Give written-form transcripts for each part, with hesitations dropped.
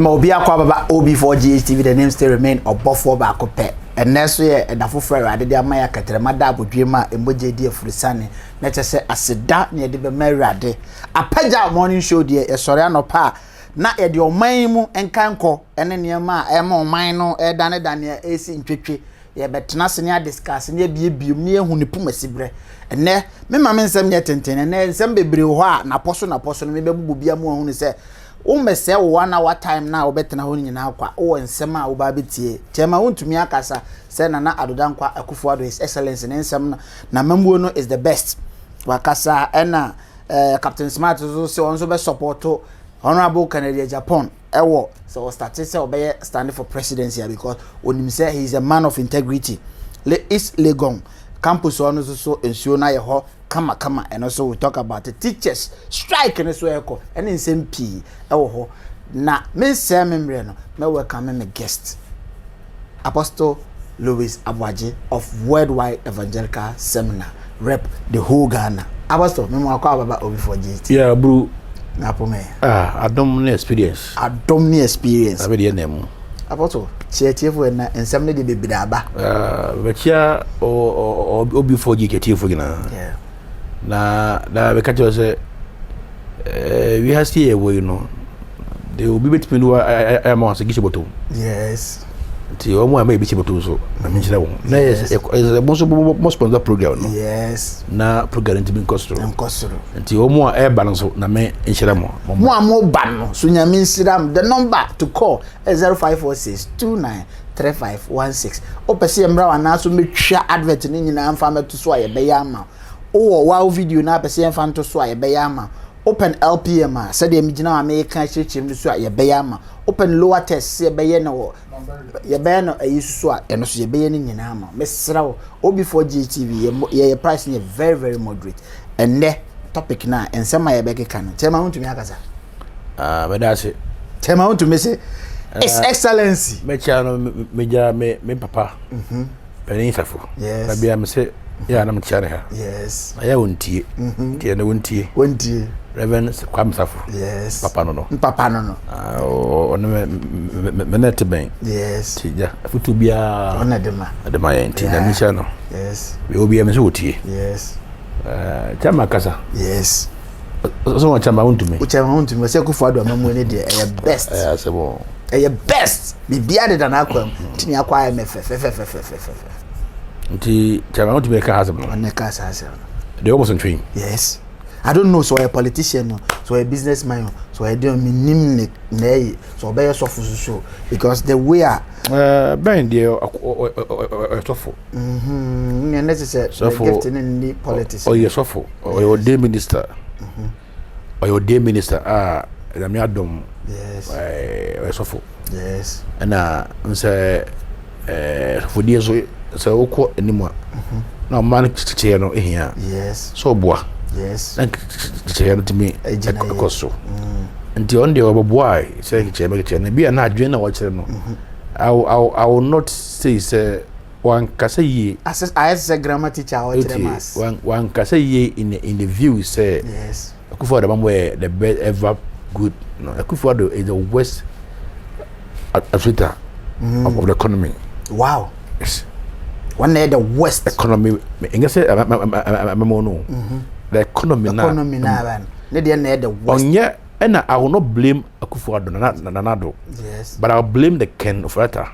Obi akwa baba OB4GH TV, the name still remain Obofo baako pe. And next year da fofo Awurade de amaya katrema da abodwema emoje di afurusane na chese aseda na de be Awurade apaja morning show de e sori anopa na e de oman mu enkanko ene niema e ma oman no e dane esi ntwetwe ye betena se ne discuss ne biebiem ne ehu ne pumasibre ene me ma nsem ne tenten ene nsem bebre ho a na poso no me bebubu bia mu hu ne se umese 1 hour time na obetena ho nyina akwa o nsem a oba betie tema wontumi akasa se na adodankwa AKUFFO Addo his excellence ne nsem na mamuo no is the best wakasa ena Captain Smart so onso be support honorable Kenedy Agyapong ewo so started say obey standing for presidency because onim say he is a man of integrity East Legon campus on so ensure na ye ho kama and also we talk about the teachers strike and so eko and in same p ewo ho na me say memre no me welcome me guest Apostle Louis Aboagye of Worldwide Evangelical Seminar rep the whole Ghana. Apostle me mo akwa baba OB4GH. Yeah bro na pome adom experience abi de name Apostle chiefo na ensem ne de bebida aba betia OB4GH chiefo gina na be catch us we have see a way you know they will be between I am on Agyapong. Yes ti o mo am be Agyapong so na me chira wo na is a most sponsor program no yes na program to be costro nti o mo e balance na me chira mo ban no so nyame nsiram the number to call is 0546293516 opese emra wana so metwa advert ni nyina amfa meto so aye be yama o wow video na pese emfa nto so aye be yama open LPM said the migina American chim so aye be yama open lower test se be ye no ye be no ayisusu a eno so ye be ye ni nyina ama mesra OB4GH TV ye price ni very very moderate and the topic na ensema ye be keka no tema huntumi akasa bedase tema huntumi se His Excellency mecha no meja me papa penin safo yes na bia me se ya na mchane ha yes aya wontie tie na wontie Reverend Kwam Safo yes papa no ono me net ben yes tija futu bia ona dema ya tija mecha no yes we obi me se wotie yes chama kasa yes so chama wontume se AKUFFO Addo amamu ne de best sebo best bibia de na akwam tini akwa MFF nti chama wontume ka hasem no na ka hasem they almost train yes I don't know, so a politician, so a businessman, so I don't mean so be so because the way ben there sofo necessary getting in the politics or your sofo or your day minister or your day minister me adom yes sofo yes and say for the so ko anymore na man chiche no ehia yes so boa yes and chiche to me koso nti on the oboboy say chiche na bia na adwen na wo kire no I will not say one kasa ye as a grammar teacher or one kasa ye in the view say yes AKUFFO Addo were the best ever good no AKUFFO Addo is the worst Africa of the economy. Wow. Yes. One day the worst economy I say the economy na the worst. Onye and I will not blame AKUFFO Addo nanado. Yes. But I'll blame the Ken of Rata.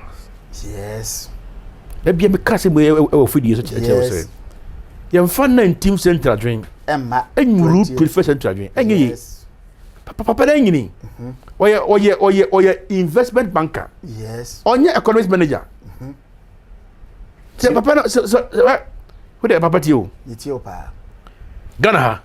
Yes. There be a case where we feed you such a say. You have 19th century drink. Emma And you root prefer century drink. And yes. Papa Dengini. Or your investment banker. Yes. Or your economic manager. So Papa so who the Papa to you? Ethiopia. Ghana.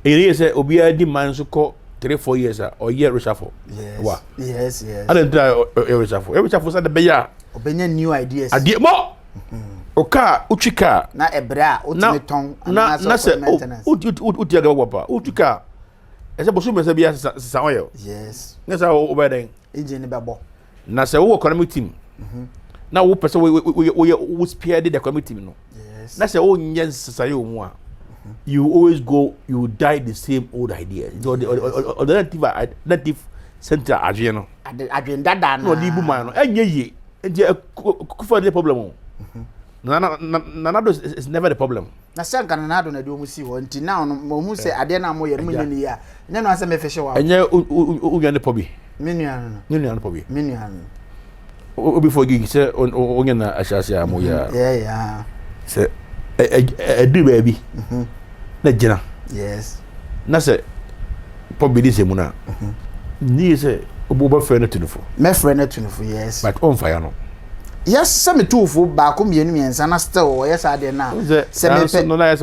It is a Obia demand so called 3-4 years or year reshuffle. Yes. Wow. Yes. I don't try reshuffle. Every reshuffle said the beya. Obenya new ideas. Idea more. Oka uchika na ebra otimeton na se utiaga wapa utuka ese bosu mese bia sa oil yes na sa obeden engine bebo na se wo economic team na wo pese we spear the economic team no yes na se wo nyen sasaye omu a you always go you die the same old ideas the alternative center adwe no adwe dada no di bu man no enye ye enti AKUFFO Addo problem Nana is never the problem na sanka Nana Addo na di o mu si ho nti now no mo hu se ade na mo ye mo nyani ya nya no ase me fehye wa enye unyane pobi menu pobi menu before gig say onyana ashase amu ya yeah say adu baby na gina yes na say pobi di se mu na ni say obo friend tunufo me friend tunufo yes but on fire no yes se me tuufo ba ko mienu miensa na still yes ade na se me pe no na yes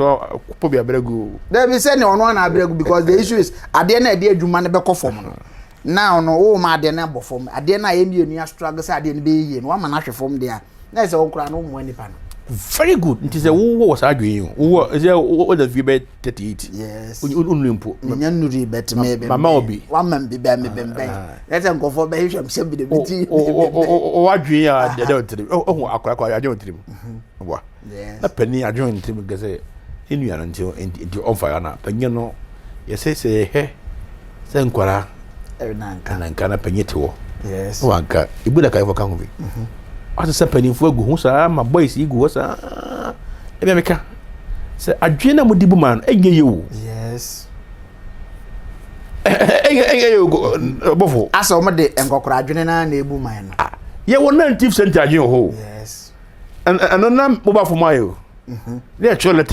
pobi abregu there be say ne ono na abregu because the issue is ade na ade adwuma ne be kofom no now no o ma ade na bofom ade na ye mienu struggle say ade ne be yie no ma na hwefom de a na say onkura no mo nipa no very good it is a wo was adwen wo is a the view be 38 yes unlimpo nya nuri bet me be mama obi wa man be be let's nkofo be hwem se be de biti o adwen ya de ontrim o akwa adwen ontrim wa yes na pani adwen ontrim gese inu ya nti on fire na panyi no yese he se nkwara nanka na panyi tewo yes wa nka ibu da kai fo kan ho bi asa se pani fo agu hu sa ma boys igu sa ebe meka se adwen na mudi bu man enye yewu yes enye bofo asa o de nkokora adwene na ebu man no ye won 19th century adwen ho yes and na mo ba fo mayo they actually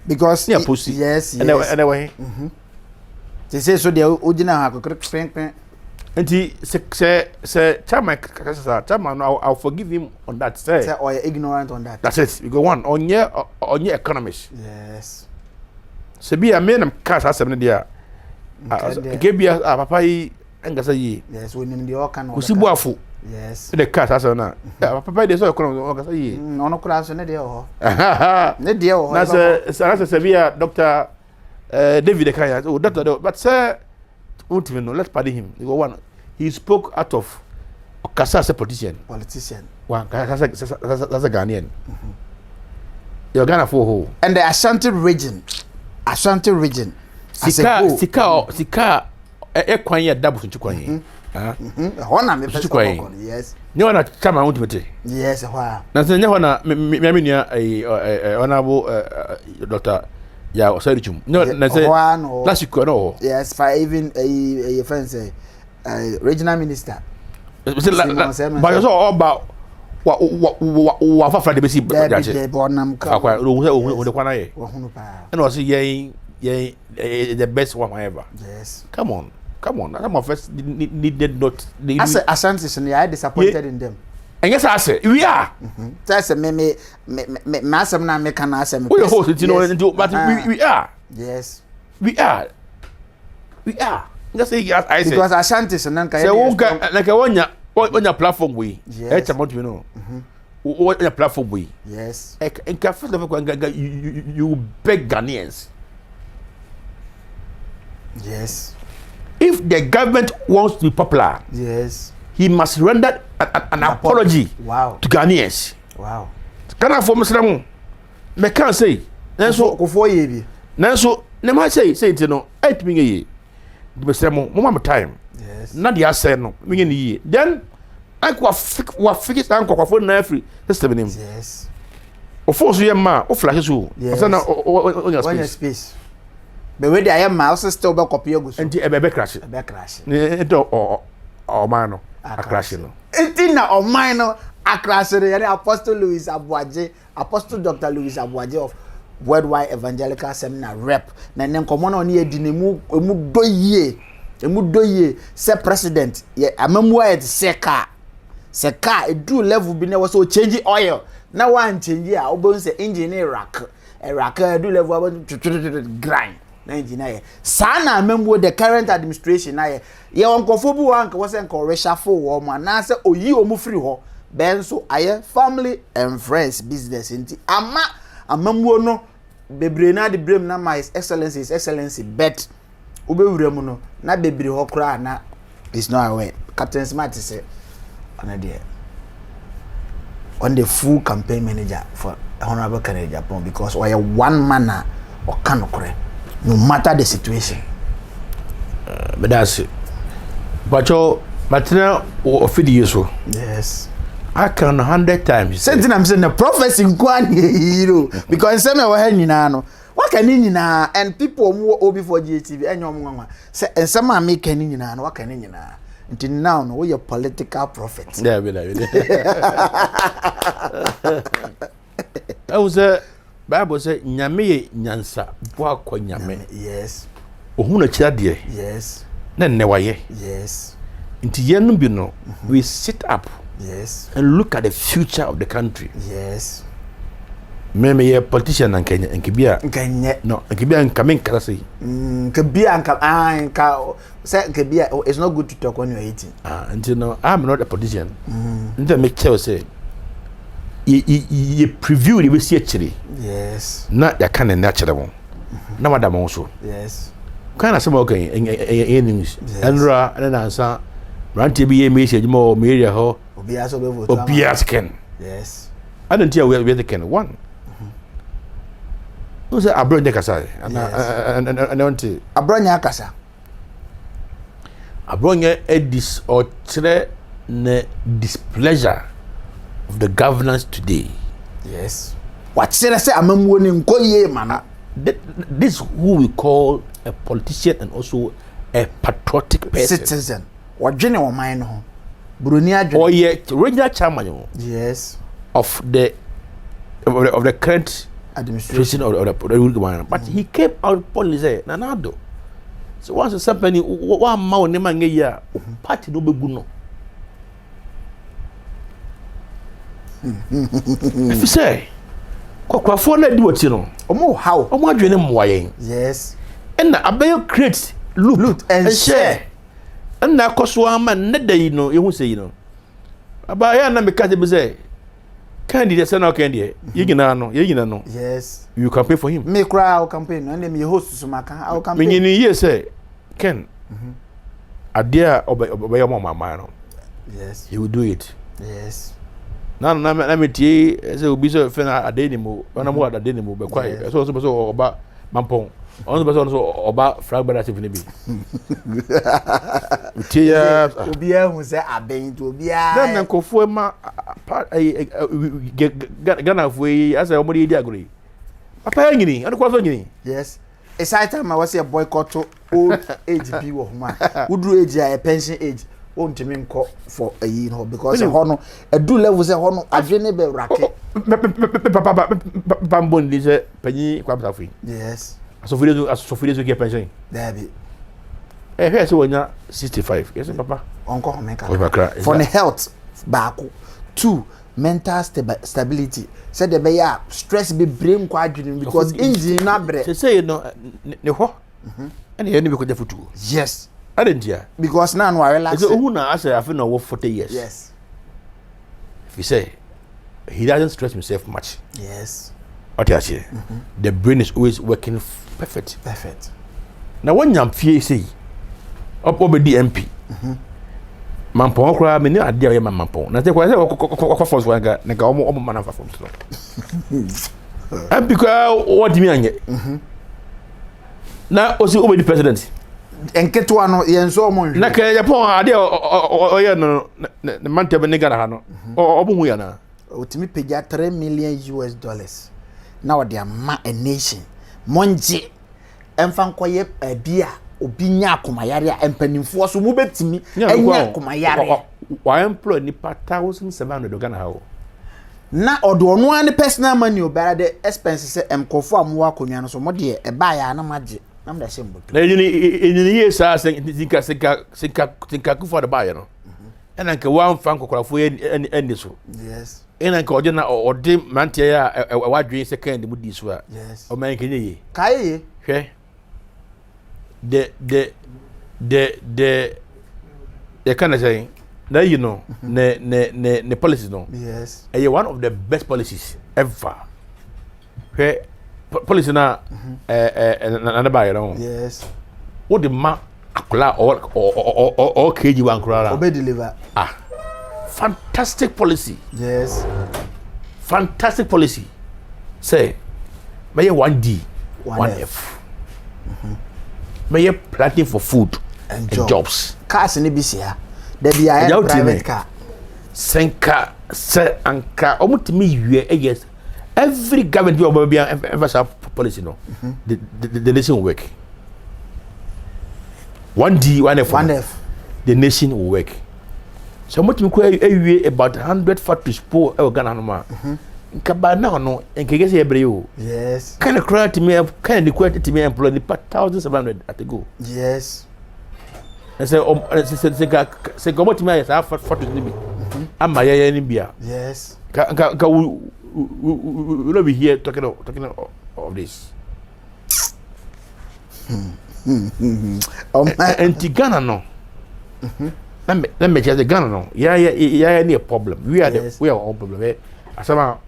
because yeah pussy yes anyway they say so they ojina ha kokre pen Anti se chairman kasa chairman I'll forgive him on that say or you're ignorant on that. That's it. We go on your economist. Yes. Se be a man cast as seven there. Give be a papa yi engasa yi. Yes, we name the all can. Kusibuafu. Yes. The cast as na. Papa dey so economist engasa yi. Ono kura so ne dey ho. Ne dey ho. Na se be a Dr David Kaya. Oh doctor but sir ultimately, let's pardon him. He spoke out of Okasa as a politician. One, that's a Ghanaian. You're Ghana for who? And the Ashanti region. Sika, Equine double to Chukwani. Yes. No one at Chama ultimately. Yes, why? Nothing, no one, a honorable Dr. Yeah, sorry, no, that's no. Yes, for even a friend say, regional minister. But you all about what for the basic and was the best one ever. Yes, come on. That's my first needed not. As a Ashanti, I disappointed in them. And yes, I say we are. That's a me massam na me can ask me. We host it, you know, but we are. Yes, we are. Just say yes, I say. Because Ashanti so nanka. So like on your platform we. Yes. What you know. What your platform we. Yes. And first of all, you beg Ghanaians. Yes. If the government wants to be popular. Yes. He must render an apology to Ghanaians. Wow. Can I for Muslim? Me can't say. Nanso kofo ye bi. Nanso, ne ma say it no. It me ye. Muslim, mo time. Yes. Na dia say no. Me ye. Then I wa fix an kokofo na free system nim. Yes. O force ye ma, o flash so. Yes. Na on your space. But where I am ma also still be copy go so. Enti e be crash. E be crash. Eto o man no. A crash no. Enti na o man no a crash no. Apostle Louis Aboagye, Apostle Dr Louis Aboagye of Worldwide Evangelical Seminar rep. Na nkomo na oni edi nemu doye se president ye amamu a seka edu level bi na was so change oil. Na one change a obon se engine rack edu level about grind. Na engineer sana amemwo the current administration na ye onkofo bu wan ka wose nko reshuffle wo ma na se oyi omu free ho ben so aye family and friends business nti amamwo no bebre na de brem na my excellency bet obewure mu no na bebre ho kra na is not aware Captain Smart say on the full campaign manager for Honorable Kenedy Agyapong because we are one man or can no matter the situation. But that's it. But now of years so. Yes. I can 100 times. Something I'm saying the prophecy nkwan hero because some we ha nyina no. What can nyina and people who obi for GTV enyom nwa. Say and some am make nyina no what can nyina. Until now no we your political prophet. Yeah, be like. I was Bible say nyame nyansa bo akọ nyame. Yes. Ohun na kira de. Yes. Na nne waye. Yes. Until yenu bi no we sit up. Yes. And look at the future of the country. Yes. Maybe a politician and Kenya and Kibia. Kenya. No, and Kibia and Kamin Kasi. Kibia and say Kibia. It's not good to talk when you're eating. Until now, I'm not a politician. Until make sure say, you preview the see actually. Yes. Not that kind of natural. No, madam also. Yes. Kind of some okay in English. And then answer. Run TBA message more media ho. Obias can. Yes. I don't tell where the can one. Who say Abronya Kasa? And I want to Abronya Kasa. Abronya edis or ne displeasure of the governance today. Yes. What say I'm winning koye man. This who we call a politician and also a patriotic person. Citizen. What general mind ho. Brunia or yet regional chairman. Yes. Of the current administration of the government. But he came out policy Nanado. So once a company one man name and year party no be no. If you say Kwafo na di what you know. Omo how? Omo adwene moyen. Yes. And na abayo create loot and share. And na koso ama ne dey no you say you know. Abaya na me ka be say Kenedy say na Kenedy you know. Yes. You campaign for him. Me cry our campaign and me host so maka our campaign. Me ni say Ken. Adia obey mama no. Yes. He will do it. Yes. Na me tie say obi so fe na adenimo na mo adenimo be kwai so oba mampong on so oba fragment ni bi tie ya obi ehun say aben to obi a na nkofo ma Ghana fo yi asa omo di agore papa nyini an ko so nyini. Yes. It's high time I was a boycott old age people of man who do age a pension age won't mean call for a year because a honor a do levels a honor a general racket. Bambon is a penny quabtafi. Yes. So for you get pension. There be. Here's when you're 65. Yes, Papa. Uncle for the health back. 2 mental stability. Said the bear stress be brain quadrant because engine not bread. They say no and the enemy could have two. Yes. I didn't hear. Because now I relax. So who now I say I've been over 40 years. Yes. If you say he doesn't stress himself much. Yes. What you say? The brain is always working perfect. Perfect. Now when you say up over the MP. Mampong kura me ni ade aye mampong na te kwa say force wanga na ga omo man fa from so and because what do me anye na o si o be the president enketo ano yen so omo na ka Agyapong ade o ye no na man te be ni Ghana ha no o bu hu ya na otimi pega $3 million na o de ama a nation monje emfa nkoye bia obi nya akomayare empanimfo so mu betimi enya akomayare wa employ ni pa 1700 Ghana ha o na odo ono an personal money obara the expenses emkofo amwa akonwa no so mo de e ba ya na mage na mda she mboto na ni yesa sinka kufa de ba ya no ena nke wan fan kokorafo eni so. Yes. Ena nke oje na ode mantie ya wadwen second mu di so a yes o man kenye ye kai hwe the kind of saying now you know the policies no. Yes. One of the best policies ever. Where policy na na buy no. Yes. What the ma akula or KG one krala. Obey deliver. Fantastic policy. Yes. Fantastic policy. Say may 1D, 1F. May planting for food and jobs. cars ni bi sia da bi a private car senka se anka omutimi yue yes every government will be emphasis policy no the nation will work 1D 1F the nation will work so omutimi ko ewie about 100 factories po e Ghana no ma nkaba na no nkege se ebre yo yes kind of credit me kind of credit me employ the 1700 at go yes and say say go omutimi yes have factories ni bi ama yeye ni bia yes ka we will be here talking of this. And Ghana no. Let me just the Ghana no. Yeah, any problem. We are we are all problem. Asama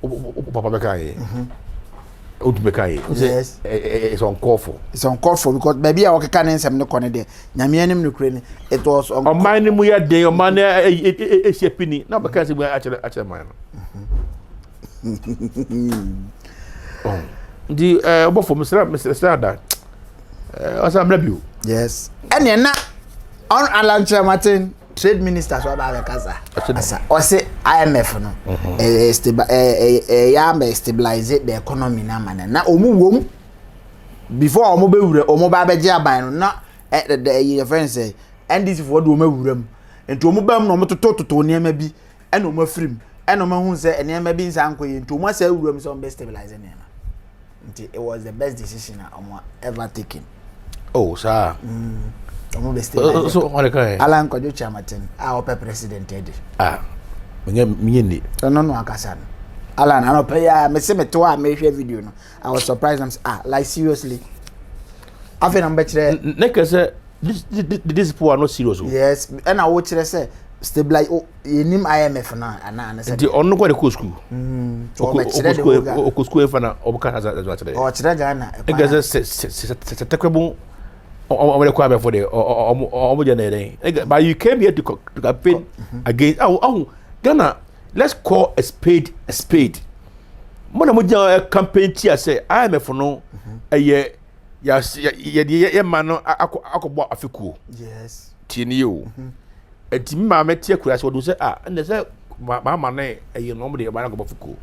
papa bekai. Yes. It's uncalled for. It's uncalled for because maybe I can nsem no kone de. Nyame anim no kure ni. It was on mine mu ya de o man e shepini. Na because we actually mine. Oh. The obo for Mr. Sada. Asa mlabiu. Yes. Ene na on Alan Martin trade minister so ba kasa. Asa o say IMF no. Stabilize the economy na man na omu wom before omo be wure omo ba beje aban no na the friend say NDC for do omo wuram enti omo bam no omo toto niam bi ena omo afrim ena omo hu say niam bi nsan koye enti omo say wuram so omo be stabilize niam enti it was the best decision omo ever taken. Oh sir. Omo be stabilize so what kai Alan Kwadwo Chamatin our president edi minye ni no akasa no Alan I no pay ya me se me to a me hwe video no I was surprised I'm like seriously afi na mbekire neka say this people are not serious. Yes and I wo kire say stabilize enim IMF na ana say the onno kwa de ko school o school fa na obuka za kire o kire Ghana ega se takwebo o kwa be for the o generate but you came here to campaign against Ghana. Let's call a spade a spade. Mona mo ja campaign tia say IMF no ye mano akobọ afikuo. Yes. Tieni yo. Enti ma metie kura so do say and say ma na ye no mo de ma na akobọ afikuo.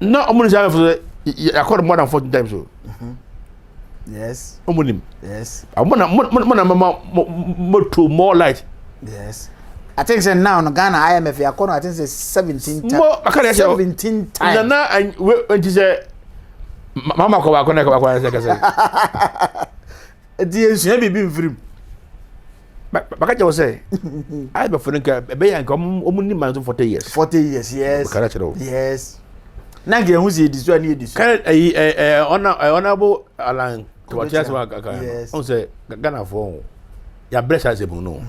Na omo say IMF accord more than 40 times so. Yes. Omonim. Yes. Mona more light. Yes. I think say now no Ghana IMF ya kono I think say 17 times. 17 times. Na and when you say mama ko ba ko na ko ba say kase. Di ensu bi mfrim. Baka je say IMF for nka be ya nka omunni man 40 years. 40 years, yes. Yes. Na ge hu se disu ani edisu. Kan honorable Alan to chance wa kaka. On say Ghana for ya bless us e no.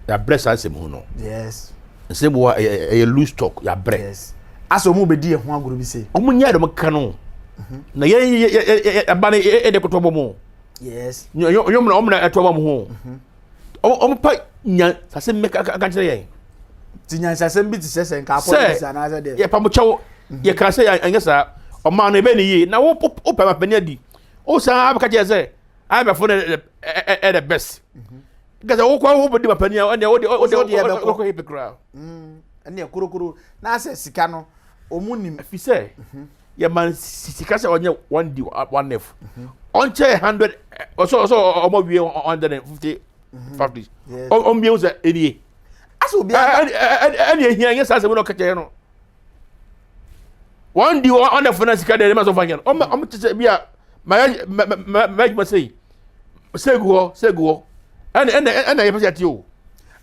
Ya bless us him no. Yes. Say bo a loose talk ya bread. Yes. Aso mu be di e ho agoro bi say. Omo nya de mka no. Na ye abane e de kotobo mo. Yes. Yo mo na etobo mo ho. Omo pa nya sase me ka kire yen. Ti nya sase bi ti sese nka police na asa de. Ye pa mo chawo. Ye ka say anya sa o ma no be ni yi na wo pa ma pani adi. O sa abaka je say I be for the best. Because I walk over the Mapania and the hypocrite. And the Kurukuru, Nasa Sicano, Omunim, if you say, your man Sicasa on your 1D, 1F. On chair 100 or so, or more 150 factories. On music, any. As will be any here, yes, as a little catcher. 1D on the finance card, the mass of Vanyan. I'm to say, my must say, say go. And I you.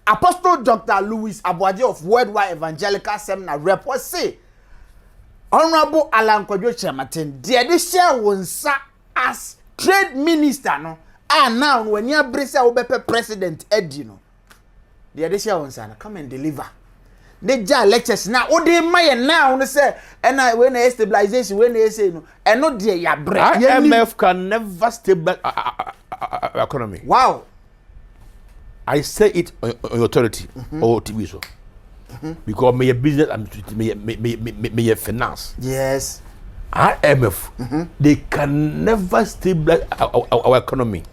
Apostle Dr Louis Aboagye of Worldwide Evangelical Seminar report say Honorable Alan Kwadwo Chamatin the addition wonsa as trade minister no and now when you brace obepe president Edi no the addition wonsa come and deliver they ja lectures now o dey my now no say and when a stabilization when they say no and no dey ya break IMF can never stabilize economy. Wow. I say it on authority or TV so. Because my business and my finance. Yes. IMF, they can never stabilize our economy.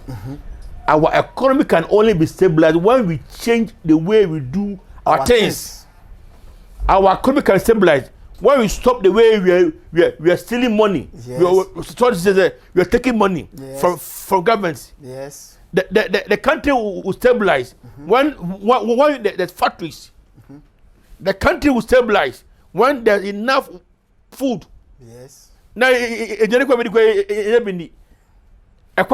our economy can only be stabilized when we change the way we do our things. Our economy can stabilize when we stop the way we are stealing money. Yes. We are taking money from governments. Yes. The country will stabilize when there's factories. The country will stabilize when there's enough food. Yes. Now, Yes. They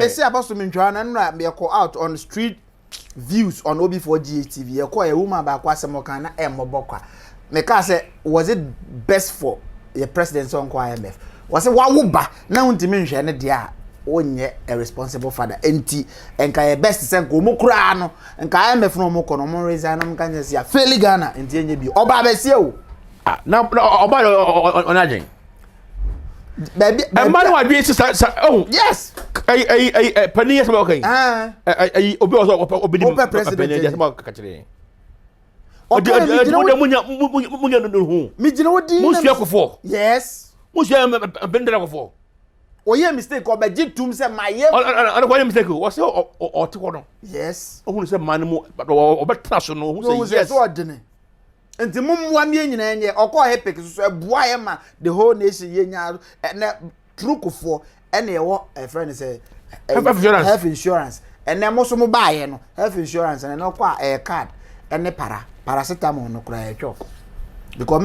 say Apostle Minjana and me call out on street views on OB4 GTV. You call a woman back was some kind of Mobokwa. Meka say, was it best for the president on IMF? Was it Wawuba? Now to mention dia onye a responsible father. Enti enka best send go mukra no enka IMF no mo kono mo reason no kan say fairly Ghana enti enye bi oba be se o. Now oba on agent. Baby, man wa bi oh yes. Pani yes okay. Obi obi president yes ma ka kire. Yes. Oh yeah, mistake. Or by Tum say my yeah. What mistake? Was or yes. Oh, who said man more but no who say yes. And the mum 1 million or call epic so a boy the whole nation yenya and true for any what a friend say health insurance and then most buy no health insurance and no quite a card and the paracetamol no cry chop because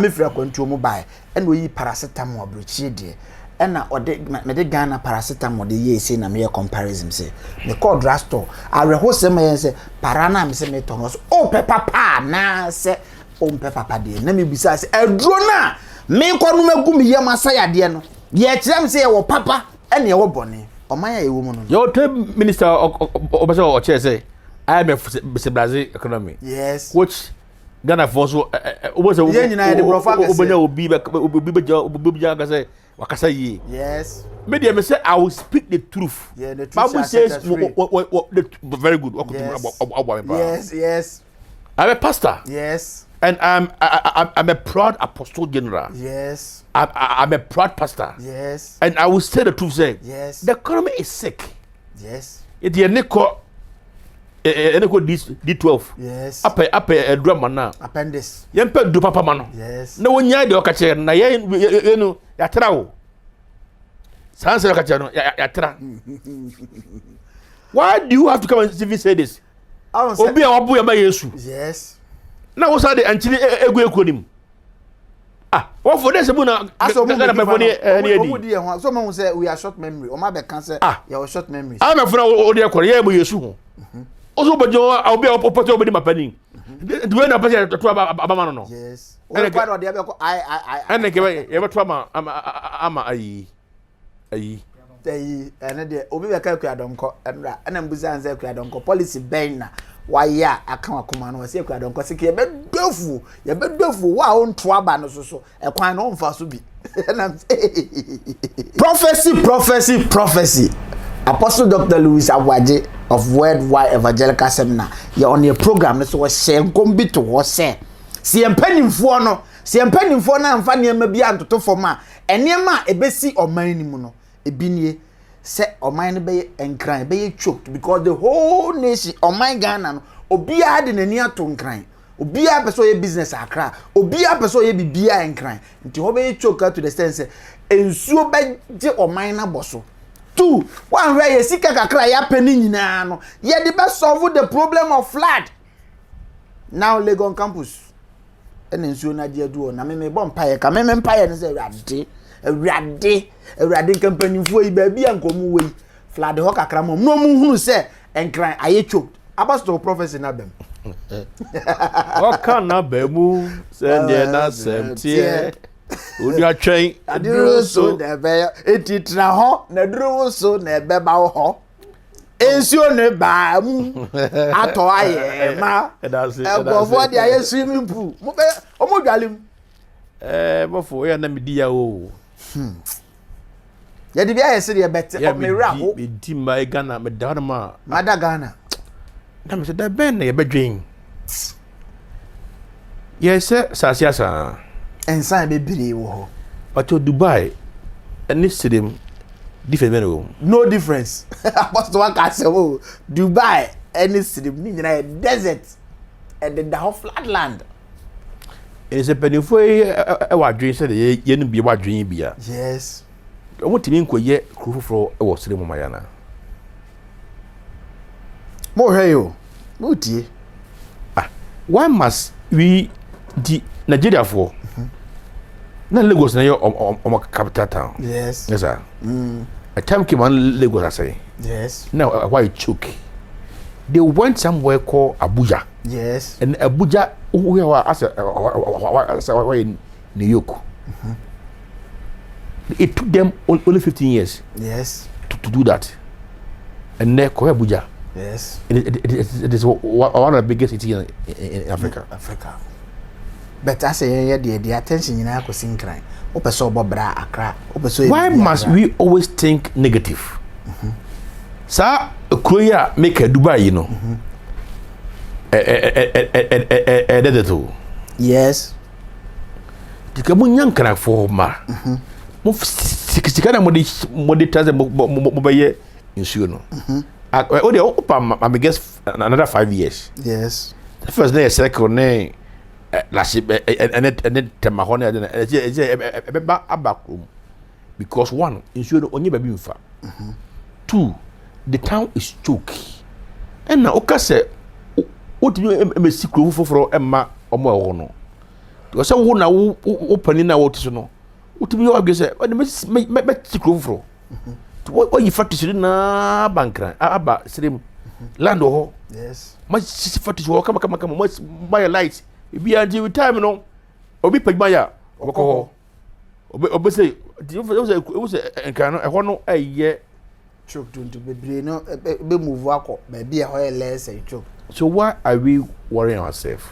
me free control mobile and we paracetamol breach there and na ode me de Ghana paracetamol de ye say na me comparison say me call drugstore I reho say me say para na me say me tonos oh papa na say oh papa de na me bisa say edro na me ko no magu me yam asaya de no ye kire me say wo papa and ye wo bone oman ya ewo mu no your minister obasa o chair say I am Brazil economy yes which Ghana for so obasa obanya obi say wakasa ye yes media me say I will speak the truth. Yeah, the truth. Bible says very good. Yes. Yes. I'm a pastor. Yes. And I'm a proud apostle general. Yes. I'm a proud pastor. Yes. And I will say the truth. Say yes. The economy is sick. Yes. It is D12. Yes. Up a drama now. Appendix. Yempe do papa mano. Yes. No one yard your catcher. Na you know yatrao. Sansa catcher yatra. Why do you have to come and say this? Obi a wabu yaba Yesu. Yes. Na wo sa de anchini egu ekonim. What for this na so so say we are short memory. O ma be kan say you short memory. I'm a friend o de ekore ye mo Yesu ho. Also bojo obi a opportunity obedi mapani. The way na person to abama no. Yes. O kwa do de be ko I ene ke ye be to ama ayi ene de obi be ka akuadonko enra ena mbuza anza akuadonko policy ben na waya aka wakoma no wase akuadonko se ke ye be dofu wa on to aba no so ekwan no mfa so bi prophecy Apostle Dr Louis Aboagye of Worldwide Evangelical Seminar you on your program so was share nkombi to wo se si empanimfo no na amfa niam bia antoto forma eniema ebesi oman ni mu no ebinie se oman ne be enkran be choked because the whole nation oman Ghana no obia de nani ato nkran obia person ye business akra obia person ye bibia enkran nti ho be choked to the sense ensuo be je oman na boso two one where ye sika kakra ya pani nyina no ye de be solve the problem of flood now Legon campus and ensuo na je adu na me bomb paye ka me paye ne se Awurade kampanifo yi ba bia nkomu we flood ho kakra mom no mu hunu se enkran ayecho apostle prophecy na bem o kan na bemu se de na semtie odi atwen adiro so na be etitra ho na duro so na be ba ho ensuo ne ba mu ato aye ma egofo de aye swimming pool mo be o mo dwalem bofo ya na media o ya di bia yesi de bete o mera ho be di ma Ghana me da ma mada Ghana na me se da ben na ye bedwen yes sasiasa ensan bebree wo ho. But to Dubai, and this city different. No difference. Apostle one can say, oh, Dubai, any city, a desert, and then the whole flat land. It's a penny for a dream said, you be what dream be. Yes. I want to mean yet crew for a was Slim Mayana. More hail. Muti. Why must we the Nigeria for? Na Lagos na your capital town. Yes. Yes, sir. A time came on Lagos, I say. Yes. Now, why choke? They went somewhere called Abuja. Yes. And Abuja, we were as in New York. It took them only 15 years. Yes. To do that. And they call Abuja. Yes. It is one of the biggest cities in Africa. Africa. But I say, the attention you know, was inclined. Why must we always think negative? Sir, Korea make a Dubai, you know. Yes. The Kamunyan can afford ma. Move 60 kind of moditas mobile insurance. Oh, they open, I guess, another 5 years. Yes. The first day, second day. Because one, insurance only baby infa. Two, the town is choky. And now okase what do you me secret for Emma or more no. You say who now opening now what is no. What do you agree say? What me secret for? What you fat to na bankran aba slim land ho. Yes. Much fat to come much buy a light. Be until time no obi pagmaya oboko obi say it was a kind of hono aye choke to be no be move akọ be a less say choke. So why are we worrying ourselves?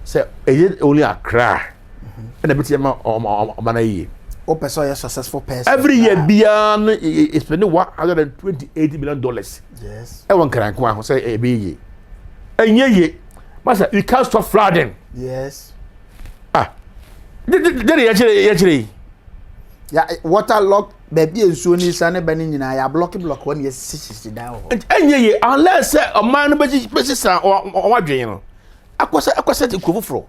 Say is it only Accra and a bit man o person a successful person every year beyond is spending $128 million. Yes. I want can come say e be ye Master, you can't stop flooding. Yes. Then actually. Yeah, water lock baby and soon is an abandoning. I are block when you sit down. And ye, unless a man basis or what dream. I was at the Kufro.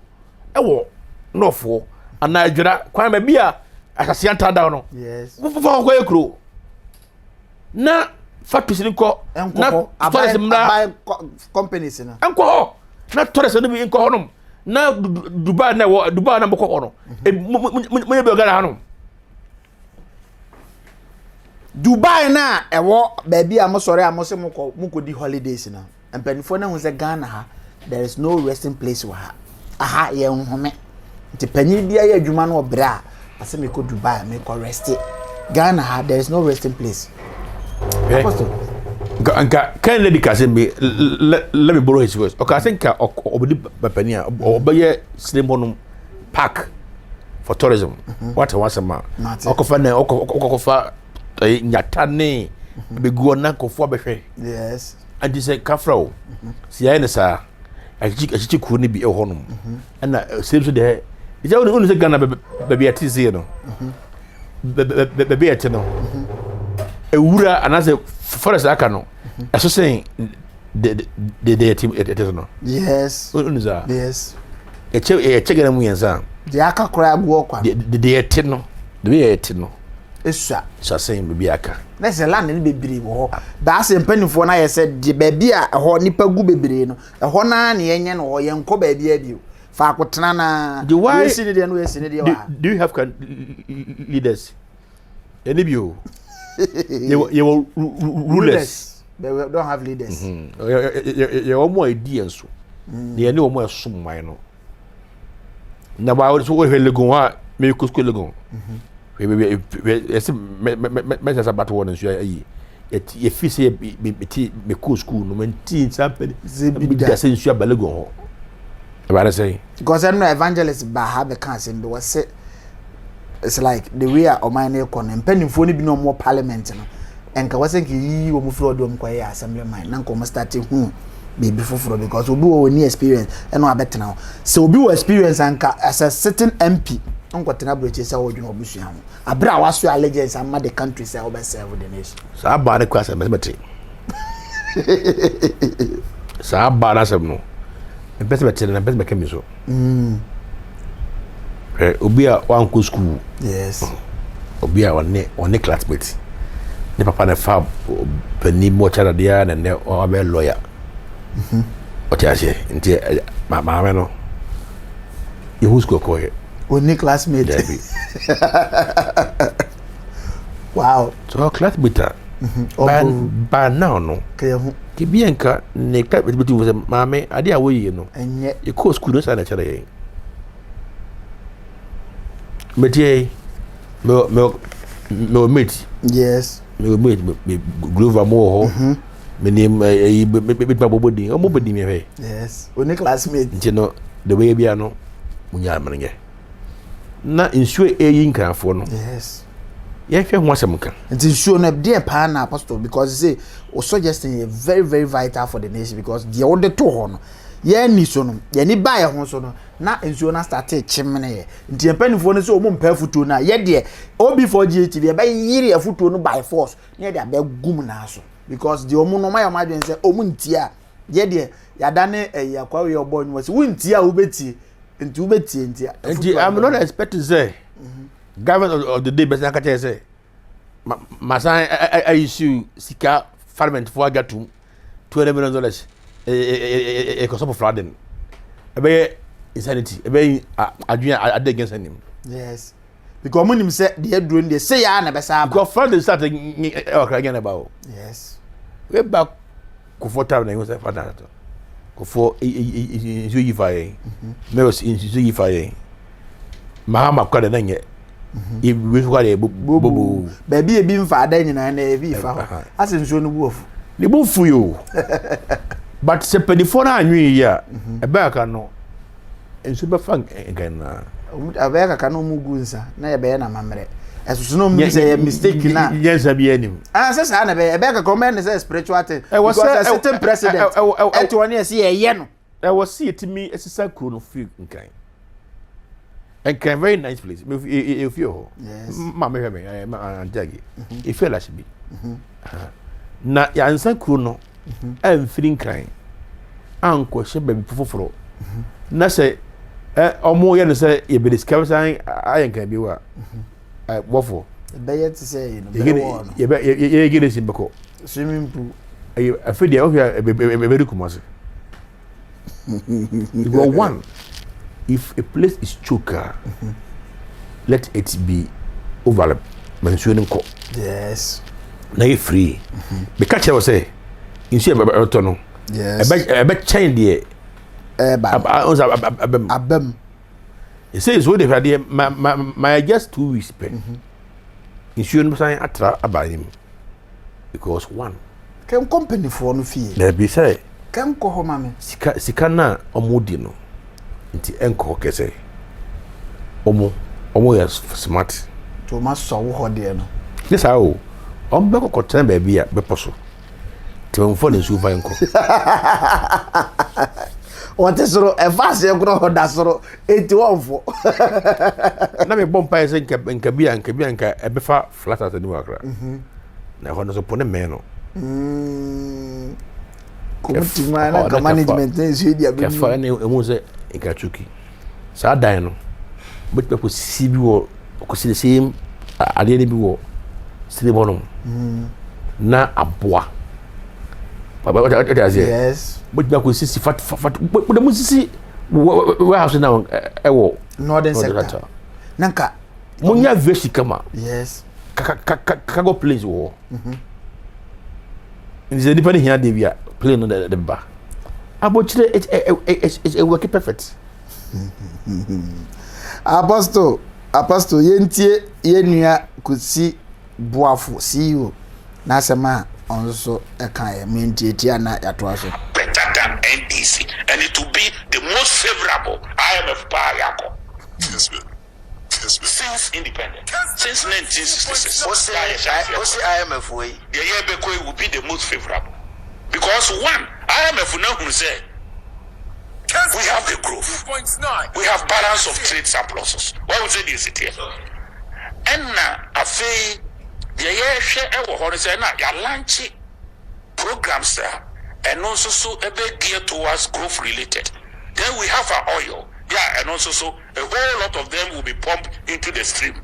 I will no for and Nigeria, crime a beer as a Santa down. Yes. For a crew. Na factory call and buy companies in a not tourist and be in Coronum. Now Dubai na Boko Ono. When you got Dubai na e wo baby amosore amose muko di holidays na. And penifo na hu se Ghana there is no resting place wa ha. Aha ye nhome. Nti panyi bia ye adwuma na obra ase me ko Dubai me ko rest. Ghana there is no resting place. Apostle Kenedy Kasembe, let me borrow his words. Okay, I think obedi bapania obeye Slimon Park for tourism. What was a man? Okofa nyatane be go na kofo behwe. Yes. And this kafra si ya nesa achi ku ni bi e honum. And same so there. Is only say Ghana baby atize no. Baby atino. Ewura anase forest aka no. As you saying the team it is no. Yes. Yes. E check na mu yanza. The aka kura agwo kwa. The eti no. The way eti no. Esua. So saying baby aka. Na se land ni bebiri wo. Ba se mpanifo na ye se de baby a ho nipa gu bebiri no. E ho na na yenye no ye nko baby abio. Fa akotena na. We see the no we see the wa. Do you have leaders? Any bio? You will rulers. They don't have leaders. You more ideas so. They know more some no. Na ba wo so we legon me ko school legon. We me sabat won nso ayi. Ye fi se me ko school no man teen sample. Be da se nso abalegon ho. E ba say because no evangelist ba ha be kan se be was say it's like the way o man e kon mpanimfo ni bi no more parliament no enka was say yi wo mu fro do mkwaye assembly man na nko mo start baby for because obi wo ni experience e no abetena ho so obi wo experience anka as a certain MP onko tena broche say wo dwuna obusua ho abra waso allegiance amma the country say wo be serve the nation sa ba ne kwasa mesbete sa ba na sem no mesbete na mesbete kemi so obi a wan ko school yes obi a one classmate ne papa na fa pani mo chara dia na ne o be lawyer o ti ase nti ma no you school ko ye one classmate wow so classmate ba now no ke bianka ne ka betu wo se maame ade a wo yi no enye e ko school no sa na chara ye metie me mate yes me mate me Glover mo ho me nim me babodi o mo bodi me he yes one classmate nti no the way bia no munya manenge na insure yin kanfo no yes ye hwe ho asem kan nti show na dey pa na apostle because say o suggesting very very vital for the nation because the order to ho no ye ni so no ye ni ba ye ho so no na ensuo na start chimene ye nti empanifo no so o mo mpa futuo na ye de obi4 GHTV e ba yiri afutuo no by force na de abegum na so because the omo no ma ya madwen say omo ntia ye de ya dane yakwa we obo nwo se wuntia wo beti nti wo beti ntia nti I'm not expecting say government of the day best na ka say masan I issue sika parliament for agatum $2 million e ko so flooding ebe insanity ebe adwena ade against him yes because mo nim say the drone dey say ya na be sa ba go flood start again about yes we back ko for time na you say father to ko for you fire me was in you fire mahama kwa de nye e we kwa de bobo baby e bi mfa ada nyina na e bi fa ho asenso no buofu ni bufu yo but se pedifo na anwi ya ebe aka no enso be fa nkan na abeka ka no mugunsa na ye be na mamre esusu no mu say mistake na yes abi anim say sa na be ebeka ka men say spiritual thing because a certain president et one ye say ye no I was see it me esisa kro no fi nkan very nice place if you yes ma me hwe me anjagi e feel like be na ya nsa kro no amfiri nkan anko hye baby foforo na say omo ye no say ye be discover say ayenkan bi wa wofo be ye to say no ye get this beko swimming pool afedi o hwe be kumase you go one if a place is choker let it be over mentioning ko yes na you free be catch you say in see about no yes e be chain there abem it says what if I my just 2 weeks pe insurance sign atra abayim because one can company for no fee there be say can ko ho mame sika na omudi no nti enko kese omo yes smart to ma so wo ho de no yes how be ko ten ba bia be poso te won fo ne su fa enko what is ro e fast e gro ho da soro eti won fo na me bom pa ese nka bia e be fa flat at ni wakra na ho no so pone me no Kutima na ka management nso dia be. Ka fa na emu se ikachuki. Sa dan no. But pe ko sisi bi wo ko sisi sim ade ne bi wo. Sisi bono. Na aboa. Baba what yes. But pe ko sisi fat but mu sisi we house now wo northern sector. Nanka munya veshi kama. Yes. Ka go place wo. Is a different here Davia playing on the bar. Abochire it's a work perfect. Apostle yentie yenua kusi boafo CEO na sema onso ekan mentie na yato aso. Better than NDC and it will be the most favorable IMF power yako. Yes, man. Since independence, since 1966, what's the IMF way? The year will be the most favorable. Because one, IMF who say we have the growth, we have balance of trade surpluses. What would say this here? And now I say the year share our say now your launch programs there and also so a bit geared towards growth related. Then we have our oil, yeah, and also so a whole lot of them will be pumped into the stream.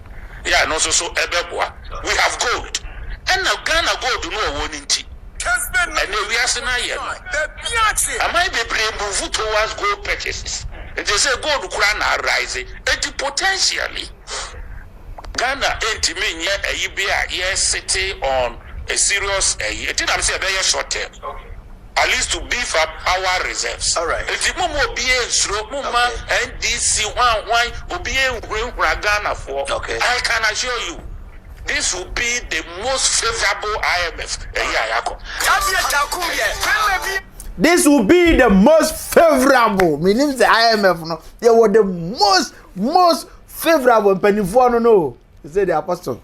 Yeah, and also so Ebeboa. We have gold. And now Ghana gold no one in tea. And then we are saying, I might be move towards gold purchases. They say gold crown are rising. And potentially Ghana ain't mean a city on a serious I think I'm saying a very short term. At least to beef up our reserves. All right. If you be a slow mama and DC one will be a Ghana for. Okay. I can assure you, this will be the most favorable IMF. This will be the most favorable. Meaning the IMF, no, they were the most favorable. Penny for no. He said the apostle.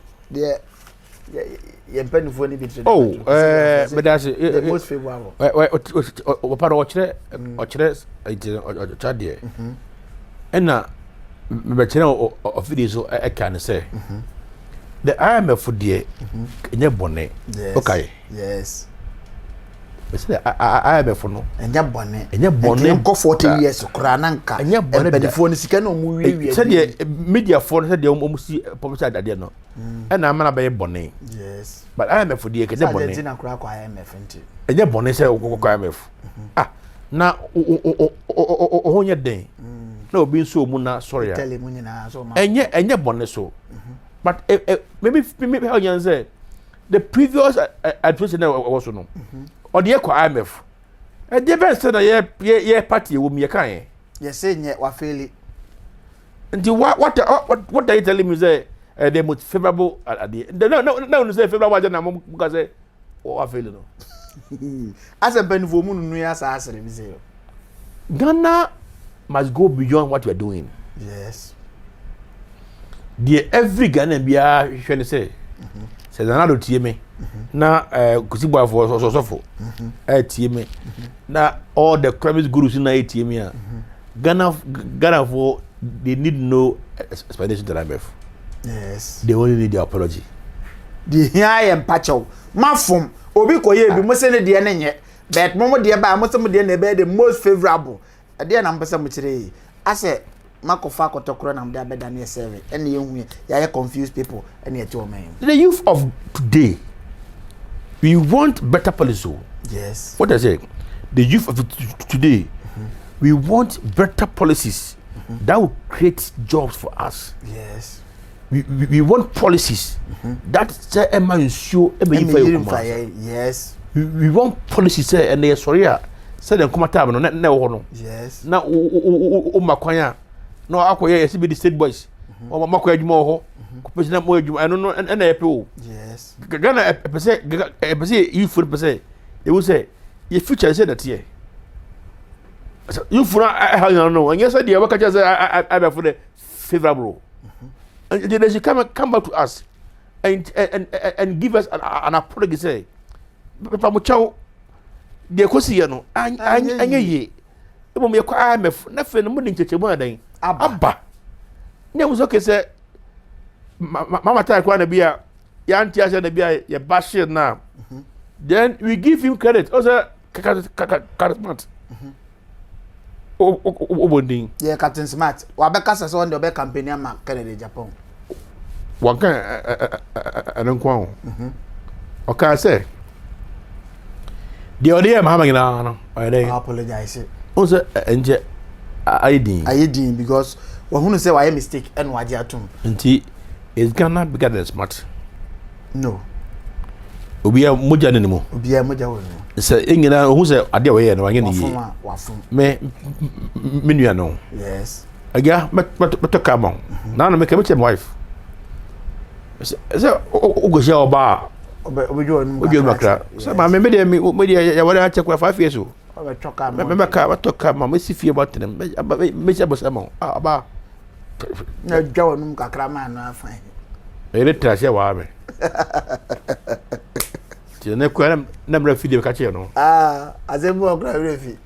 Oh, but that's the most favorable. What ochre chadie. And na me channel of videos I can say. The IMF for die enye bone. Okay. Yes. But say IMF no enye bone. Enye bone ko 40 years kura nanka. Enye bone pedifo ni sika no mu wiwi. Say the media for say the omusi publish adade no. And na mana be bone. Yes. But IMF for die enye bone. Argentina kura ko IMF nti. Enye bone say ko IMF. Ah, na o honye den. Na obi nso mu na sorry ya. Tell mu nyina so ma. Enye bone so. But maybe how you say the previous administration was no. Or the IMF. And the best that ye party will be a kind. Yes, say nye wa fail. And what are you telling me say the most favorable at the no say favorable na because say o fail no. As a ben for mu nu ya sa asere bi say. Ghana must go beyond what we are doing. Yes. The every Ghanaian be a say say na do tie me na kusibo afo so tie me na all the climate gurus na tie me Ghana for they need no explanation to IMF. Yes. They only need the apology. The here am pacho mafum obi koye bi mo se ne de ne nye but mo de ba mo se mo de ne be the most favorable de na mpesa mo kire ase makofa kotokro na mda beda na serve ene yehu ya confuse people ene e to man. The youth of today, we want better policy. Yes. What does it? The youth of today, we want better policies that will create jobs for us. Yes. We want policies that say ensure yes. We want policies and they sorry say them come time no. Yes. Na o makwanya no akoye yesi be the state boys. O makwanya adwuma ho. Ko pese na mo adwuma no and na epe. Yes. Gana pese you for pese they will say your future say that here. You for how you know and yes the work just I for the favorable. And they should come back to us and give us an apology say papa mo chaw de kosi ye no anya ye e mo me kwa IMF na fe no mo ni chechemu adan aba ne wo so ke say mama tai kwa na bia ya anti ase na bia ye bashir na then we give him credit also smart o bonding yeah Captain Smart wa be kasa so on the be campaign ama Kenedy Agyapong one kan anan kwa okay say the idea mama ngina no I apologize also enje ayedin because when who say why mistake and waje atum nti is Ghana bigger than smart no obiya moja ne mo obiya moja wo no say ngina who say ade we ye no wanye ni wafum me nua no yes aga but come on na no me ke my wife say ogosha oba ojo makra so ma me de ya wara check 5 years o oba choka me toka ma me si fie botin me se bosa ma aba na jawo num kakra ma no afan ele trase wa me ti na kwa na mra fi de ka che no azembu okra refi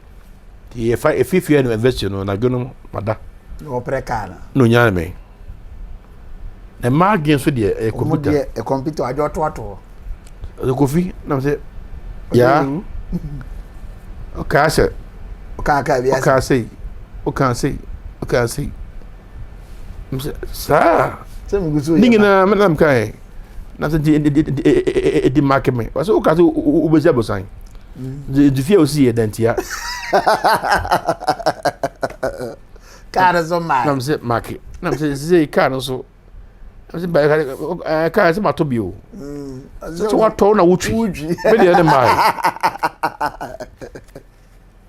ti e fa e fi no invest no na gno mada no prekana no nya me na magin so de e computer e computer ajo to Kofi na say ya o ka se o ka bi o ka say sa se mu gusu ningi na madam kai na say di market me so o ka say o be jabo san di fie o si e dentia cara zo mai na say market na say car no so na say ba car say matobio so what to na wutwi be dey mai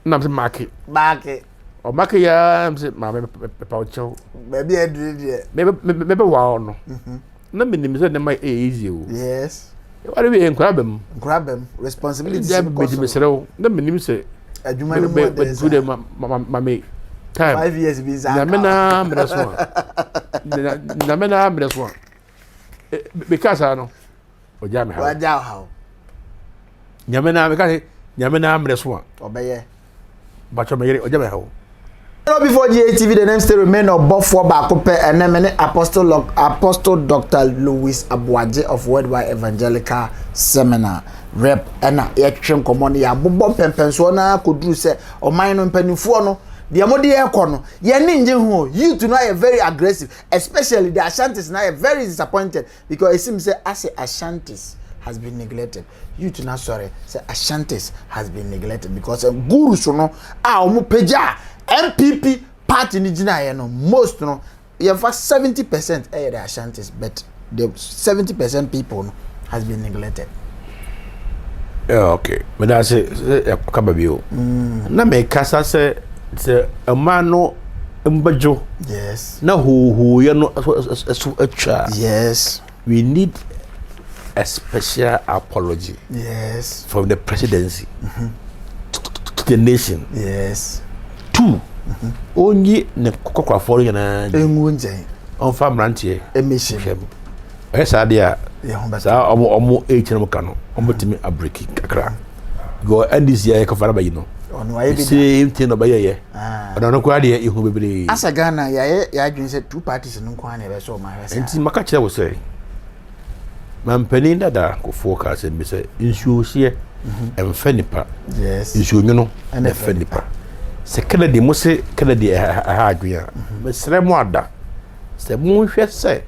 na say market o market ya say ma me pa ocho be be edure de me wa ono na me nim say na mai easy o yes wari be enkrabem responsibility me serew na me nim say adwuma ni mo de so de ma me time 5 years be za na me na me so na me na me so because ano o ja me ha wa ja ha nyame na me ka nyame na me so obeye ba cho me yere o ja me ha before GATV, the name still remain Obofo Bakope and then Apostle Dr Louis Aboagye of Worldwide Evangelical Seminar rep and yetwem common ya bobom pempenso na koduru se o man no mpanifo no de amode ekono ye ne nje ho you to know are very aggressive, especially the Ashantis now are very disappointed because it seems say as Ashantis has been neglected. You to not sorry say Ashantis has been neglected because guru so no omo peja MPP party ni jina ye no most no you have 70% the Ashantis, but the 70% people no, has been neglected. Yeah, okay. But I say kababio. Na me kasa say a man no mbajo. Yes. Na who you know a yes. We need a special apology. Yes. From the presidency to the nation. Yes. Two. Only ne kokwa for you na. Engunje. On farm rantie. Emission. Esa dia. Yeah, sa omo 8 no kano. Omo timi abreki kakra. Go end this year kofara ba you know. Ono aye bi. Same thing no ba ye. Ono no kwa de ihu bebre. Asa Ghana ya adwin say two parties no kwa na be so ma hwesa. Enti maka kire wo say. Mampani dada ko forecast me say nsuo hie emfa nipa. Yes. Nsuo nwono na fa nipa. Se Kenedy mo se Kenedy ha adwin a. Me sere mo ada. Se mo hwe say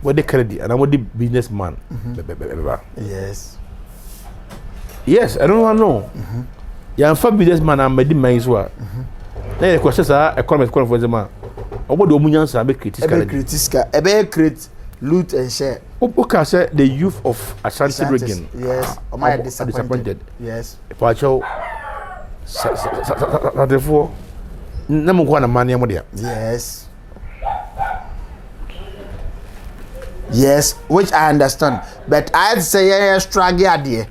what the Kenedy and I'm the businessman. Yes. Yes, I don't know. Yeah, for businessman I'm the man as well. Then the question is economic for the man. Obo do munyansa be critical. Ebe create loot and share. Oka say the youth of Ashanti region. Yes. Am I disappointed? Yes. Pacho therefore na mo kwa na man yamo dia. Yes. Yes, which I understand, but I'd say struggle idea.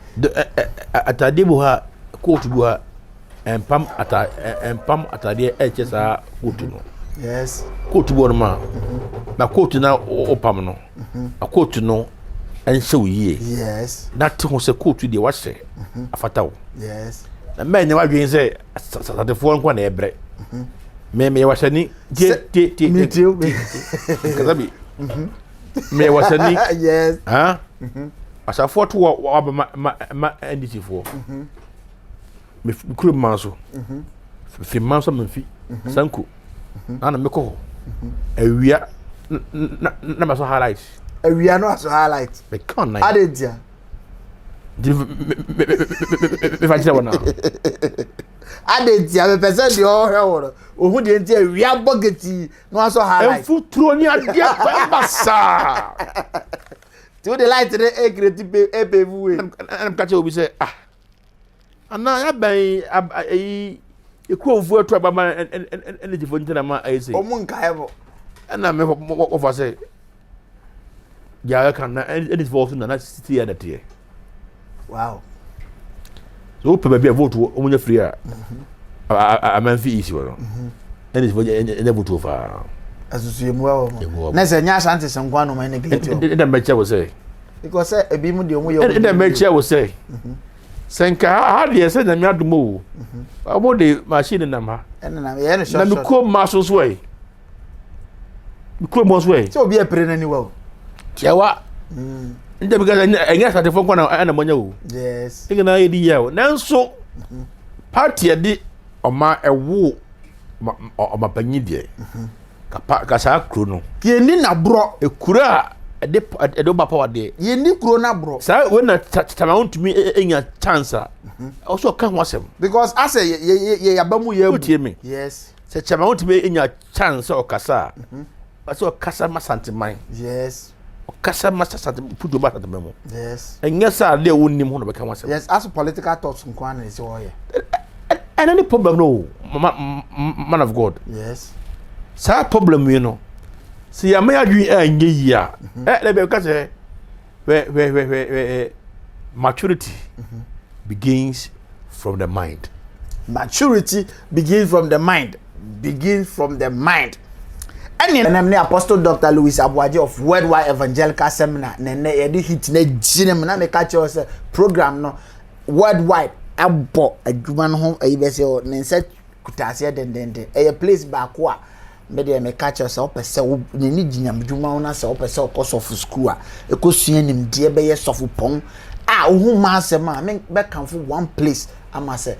Atade bu ha court bu ha empam atade HSA court no. Yes. Court bu no ma. Na court na opam no. A court no enhye ye. Yes. Na te ho se court de wa hye afata wo. Yes. Na me nya wa dwen se atade fo nko na ebre. Me wa hye ni kazabi. Me wasani yes asa foto wa ma NDC fo me kuro manso fi manso me fi sanku ana me ko awia na ma so highlight awia no so highlight me kan na adedia me fa jira wana adedia me person de o hwe ohun de ntia awia bogeti no so highlight enfuturo ni adia basa to the light the e creative e we am ka che obi say ana ya ban eku ofu etu abama energy for ntina ma ai say omun kaebo ana me of say ya kan na energy for na city ya that year. Wow. So pe be vote omunya free a man fi isi wo. Energy for energy vote fa asusu emu wa na se nya Ashanti senkwa no man neglect yo. Da me che wo say because ebi mu de omo ye and the make will say senka how dey say na me adumo omo de machine na ma na ye no na me ko maso so way me ko mo so way so obi e pere na ni wa tiawa nje because enya satifo kwa na monya wo yes ege na yedi ya nanso party de oma ewo oma panyidie ka sa kro no ye ni na bro ekura de ba power de ye ni kro na bro sa we na tama me enya chance also ka ho asem because as ye yabamu ye bu yes se tama me enya chance o kasa so kasa masanteman yes kasa masasante pudo ba tata memo yes enya sa de wonim ho no be ka ho asem yes as political thoughts nkwa na ese wo ye and any problem no man of God yes sa problem you know see ya me adwi anye yi a le be ka say maturity begins from the mind. Maturity begins from the mind. And I'm the Apostle Dr Louis Aboagye of Worldwide Evangelical Seminar. Nene yedi hit ne jinem na me catch us program no worldwide abo adwuma no ho ayibese o ne nse kutase den a place back wa me dey me catch us opese ne ni ginyam dwuma na se opese okoso of school a ekosua nim de be ye sofu pon a ohu ma asema me be kan for one place ama se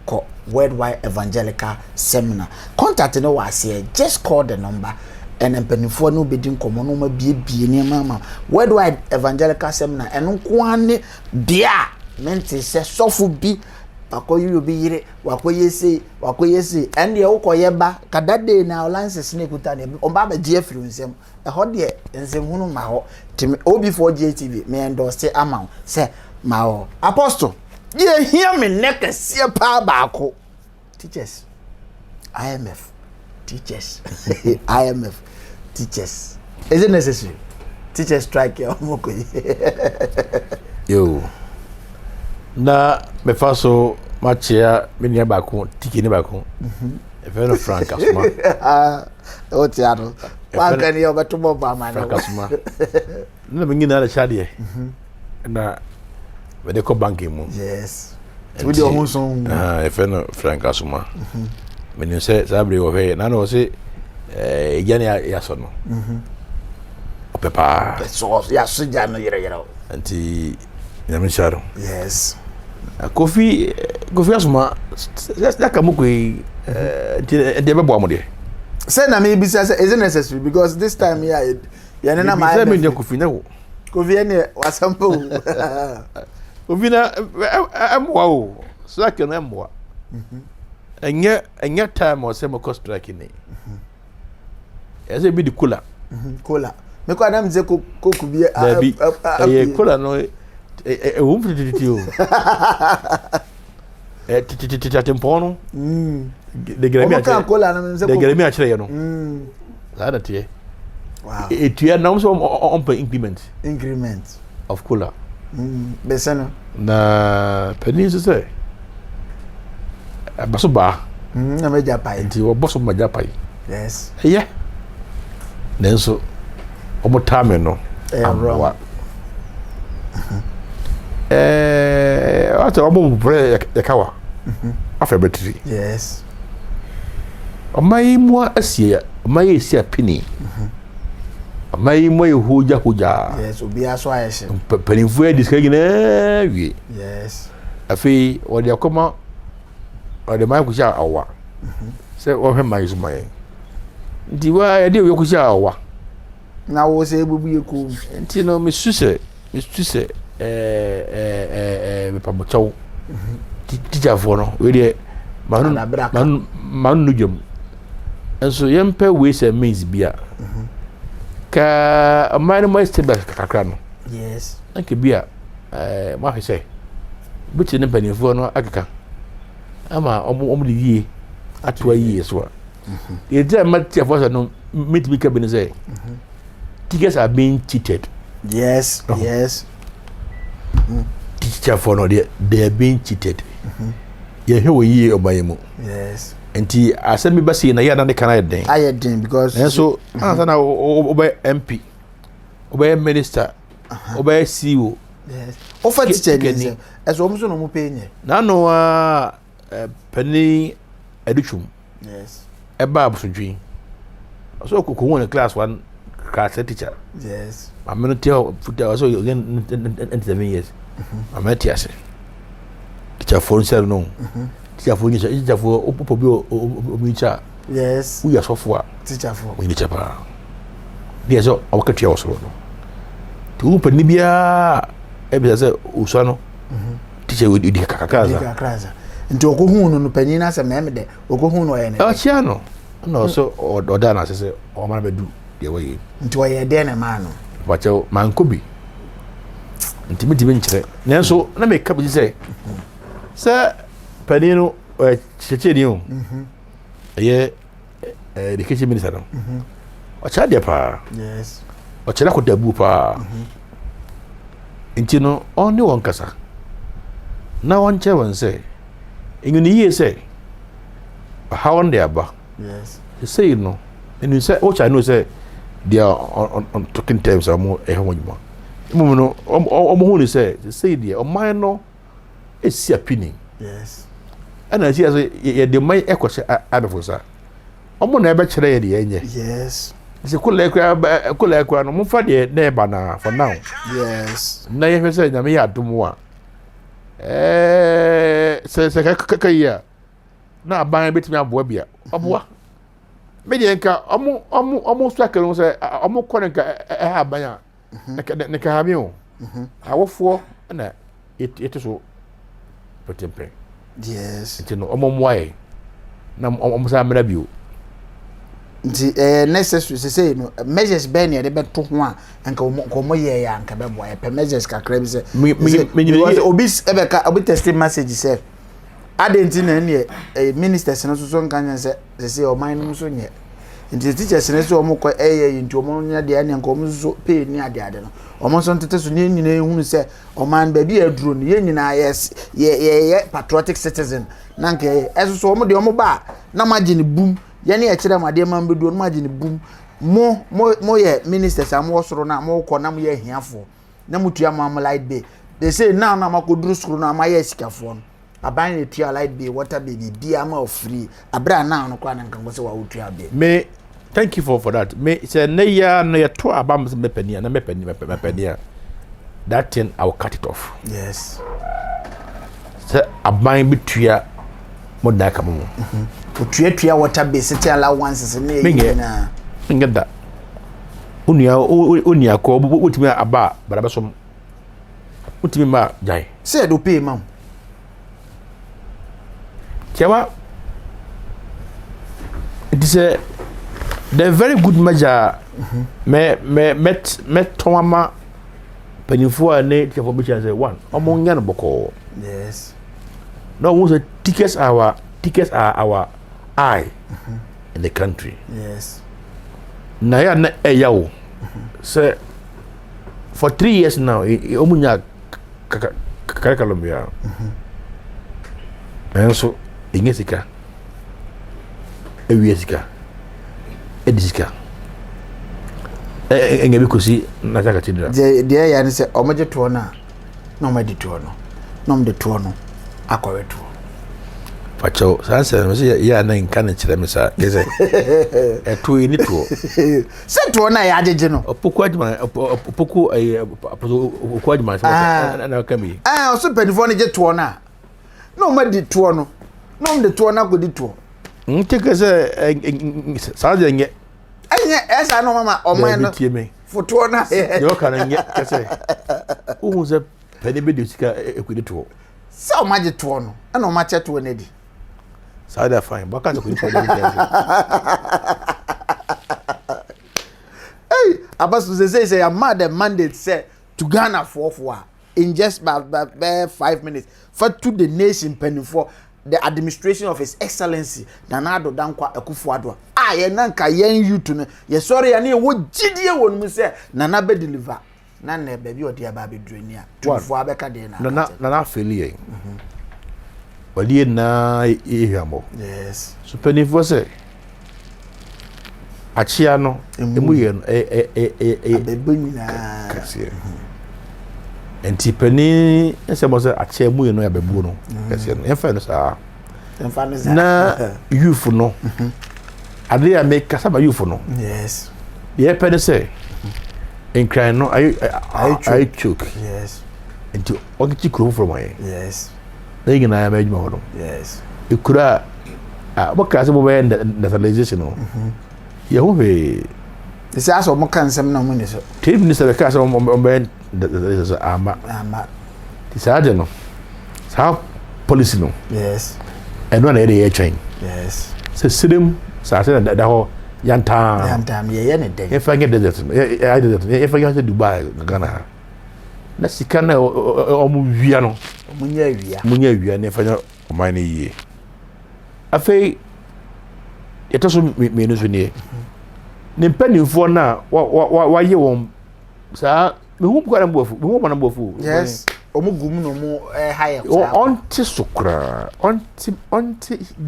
call Worldwide Evangelical Seminar. Contact no was here. Just call the number and penifo no be din komo no ma bie ni mama. Worldwide Evangelical Seminar and nkwane bia mente se sofu bi akoyu bi yire wakoyese and ye ukoye ba kadade na license ne kuta ne omba ba je free nsem e ho de nsem hunu ma ho timi OB4G TV me endorse amount se ma ho apostle ye hear me nekesie pa baako teachers IMF teachers IMF teachers is it necessary teachers strike your mokoyi yo na me faso machia me nia baako tiki ni baako e fe no frank asuma o tiaro wa kan yo batumo ba ma frank asuma na me ngina la chadie na we de ko banki mu yes we de ohun son e fe no frank asuma me ni se sabre wo fe na no se jani ya so no opepa so ya so jano yere anti nyame charo yes Kofi asuma ya kamuko de be bo amode say na me be say is it necessary because this time here ya na ma say me de Kofi na wo Kofi ene wasampo Kofi na amwa o so ake na amwa enya time o say mo cost strike ni ese bi di cola me ko adam ze koku bi cola no o mfititi o tempono de gremi a chire no ada tie wow etua na so on per increment of cola besana na penise say abaso ba na meja pai nti wo boso maja pai yes yeah nenso omo time no amwa ata omo bre yakawa afa battery yes omai mo asia omai asia pini omai mo hoja yes obi aso ayese penifo ediska gina wie yes afi odi akoma odi mai kuja awa se o he mai zumai ndi wa edi o kuja awa na wo se ebubu yeku nti no me suse me pamotaw tija fono we de manu nujum enso yempe we se means bia ka amane mo stable kakra no yes anke bia ma fe se bichi ne panifo no akeka ama omo de yie atwa yie so e de matia for no meet me cabin say tickets are being cheated yes teacher for no they are being cheated ye he we yie obayemu yes enti asemi basi na ya na ne kana den ayeden because so answer na obey MP obey minister Oba CEO. Yes. Offer teacher ni. As almost no mo pay nye. Na no penny educhum. Yes. Eba abusudwin. So ko won class 1 class teacher. Yes. I'm going to tell so again 7 years. I'm at yes. Teacher phone cell no. Teacher phone teacher for opobi omicha. Yes. We are software. Teacher for. We need chapa. There's a wakati also no. Tu pani bia e be say usano. Teacher we di kakakaza. Kakakaza. Nti okohunu no pani na se meme de okohunu oye ne. Ah chia no. No so oda na say o ma be du de way. Nti oye de ne ma no. Wacho mankobi. Nti me dibe nkyere. Nanso na me ka bi say pani no cheche ni o. Ye education minister no. Wacha de pa. Yes. Wacha ko dabu pa. Nti no oni won kasa. Na won che won say enyu ni ye say how on there ba. Yes. You say no. And you say I know say they are on talking terms are more ehonwa. Mo no omo hu ni say there o man no e si apini. Yes. And I see as ye de man e kwose abefosa. Omo na ebe kire ye de enye. Yes. Se kula ekwa no mo fa de na eba na for now. Yes. Na ye say nyame ya adomo a se ka ya na aban betimi aboa bia oboa me de nka omo swakero se omo kone nka aban a ne ka ha mi o awofo na it so potempe. Yes. Nti no omo moae na omo sa mera bio nti necessary say no measures ben ye de beto ho a nka komo ye ya nka be boy pe measures kakra bi say obis ebeka obi text message say adenti na ne ministers no so nka nya say o man no so nye nti teachers ne so omo ko nti omo nya de ne nka omo so pay ni ade no omo so ntete so ne nyina ehunu say o man ba bi aduro no ye nyina ye patriotic citizen na nka eso so omo de omo ba na magine boom yani e kire made man bedu no magine boom mo ye ministers am wosoro na mo ko na mo ye hiafo na mutua mam light bay they say now na makoduru skuru na ma ye sikafo no aban ne tua light bay water baby bia ma free abra na no kwa na nkan go se wa utua bay me thank you for that me say na ya to abam me pania na me pania that thing I will cut it off. Yes. Say aban bitua mo da ka mo utua water bay city allowance ne na ngeda unia ko utimi aba baraba som utimi ma jai say do pay mam Kiawa, it is a very good measure. Met Tomama Penifua and Nate for which I say one among Yanaboko. Yes. No, was the tickets are our eye in the country. Yes. Naya Ayehu. Say for 3 years now, Omunya Columbia. And so Ingesika, Ewiesika, Edisika. Engabikusi Nataka Tidra. Dear Yan said, Omaja Tuana, no Medi Tuano, nom de Tuano, Aquaretu. Pacho, Sansa, ya nine cannon Chemisa, is a 2 in it. Sent to an Ayajino, a Puquadman, a Puku, a Quadman, and a Cami. I also Penifoni Tuana. No Medi Tuano. No, the Tuana could do. Take us a sergeant yet. As I know, Mamma, or my for Tuana. You can get say, who was a penny biduska equidito? So much Tuano, and no match to an eddy. Side fine, but can't Hey, Apostle say, I'm mad that mandate said to Ghana for in just about 5 minutes for to the nation penny for the administration of His Excellency Nana AKUFFO Addo. Ye nanka yen you to ye sorry ani wo gidie won mu say Nana be deliver na na baby odi aba be drania to fo abeka de na Nana failure. Wali na ehamo. Yes. So penny for say achia no emu ye no be nyina enti pani ese mo se ache mu no ya bebu no kase no emfa no sa na youth no ade ya make kasa ba youth no yes ye pede say in cry no I choke yes enti o ki kuro from my yes na yina ya majuma ho yes ikura what kase bo be naturalization no ye ho be this is also mo kan sem na mo ni so team minister be kase mo be ama this ade no sa policy no yes eno na ye train yes se sidem sa se da ho yantam ye ne den if I get desert if I get to Dubai Ghana na sika na o mu wia no munya wia ne fa o man ye afei eto so me no so ne ne mpanimfo na wa ye won sa me hu kwa na mbofu yes omu gum no mu high onti sukra onti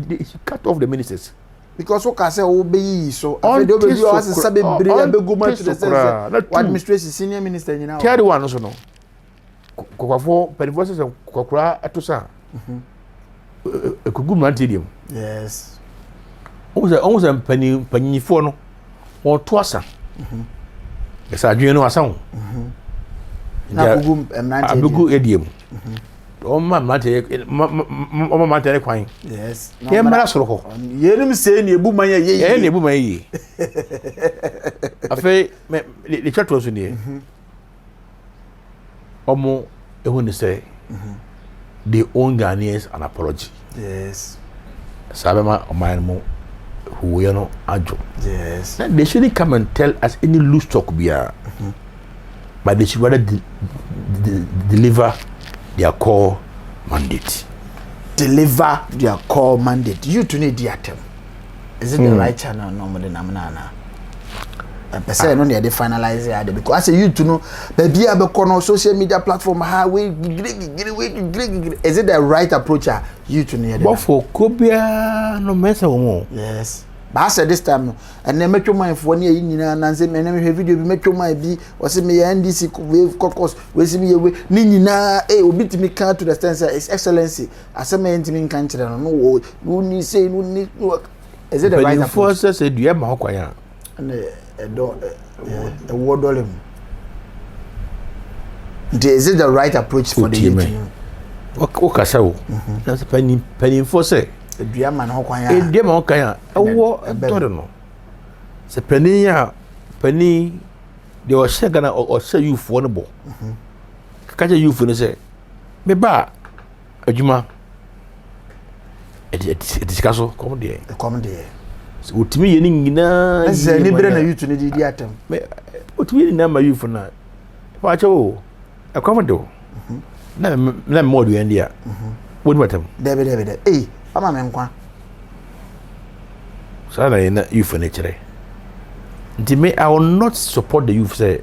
he cut off the ministers because what can say obey so after the obey o ase sabe bre abegu ma to the sense administration senior minister nyina third one so no kokofo penifo se kokora atosa ekugum antedium yes o se panifo no o to asa esa adwene no asa ho na kugum emrante abegu ediem o mama mate kwan yes ye mara soro ho yenim se ne ebu man ye ne ebu man ye afi le chatwo so ne omo ehu ne say they own Ghanaians an apology yes sabema oman mo who you know ajo yes they shouldn't come and tell us any loose talk bia but they should rather deliver their core mandate. You to need the atom. Is it the right channel? No more than Amnana. And per se, no, they finalize it because I say you to know, baby, I be on social media platform. How we is it the right approach? You to need. But for Kobia, no mess more. Yes. But I said this time, and then make your mind for 1 year in and say, man, video be make your mind be, or say me NDC wave caucus, we see me away, Nina, obit me can't to the stance, His Excellency. I say, me intimate country, no, no need say, no need work. Is it the right approach? Forces said, you have my hockey, and a word all him. Is it the right approach for the youth? What can say? That's a penny for say. Eduama no kwan ya eduama no kan ya ewo edore no se pani de o shega na o sha yufo no bo ka ja yufo no se me ba adwuma edisika so come there so utimi ye ni nyina ze ni bre na yutu ne di atam me utimi ni na ma yufo na fa cha o akomodo na mo du endia wodi matam debe ama me nkwa sana ina youth ne kire nti me I will not support the youth say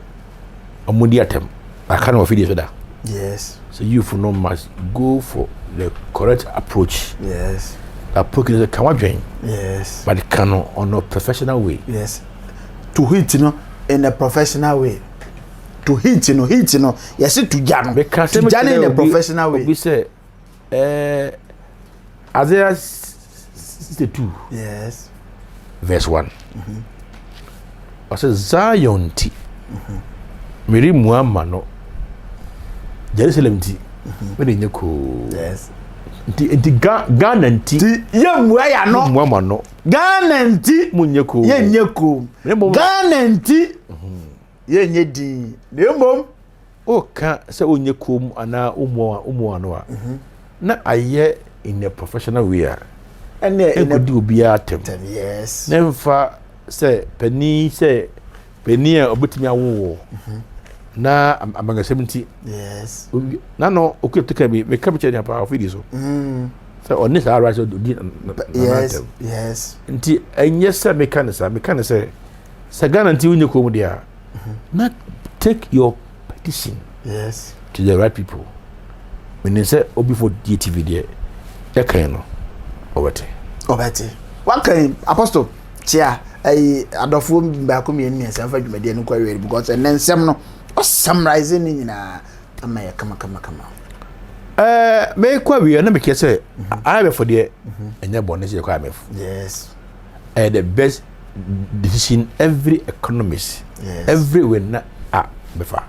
amudi atem I can't offer this da yes so youth no must go for the correct approach yes approach is can we join yes but can on a professional way yes to hit in a professional way to hit yes to jam in a professional way we say Isaiah 62 yes verse 1 I say Zion ti meri muama no Jerusalem ti we dey ko yes nti Ghana nti ye mua ya no muama no Ghana nti munye ko ye nyeko Ghana nti ye nyedi demom o ka se onye ko ana umu no na aye in a professional way and in a do be atem yes never say penny obetimi awo na amanga 70 yes na no okay take me capture the power of this so on this right so yes nti enye say me kan say Ghana nti unye ko mu dia na take your petition yes to the right people when they say obi for DTV there ekeno obete wakan apostle tia adofo ba ko mi eni esa fa dwumade no kwa we because ensem no o summarize ni nyina ama ya kama me kwa we na me ke say AKUFFO de enya bonne say kwa AKUFFo. Yes. The best decision every economist. Yes. Everywhere na befa.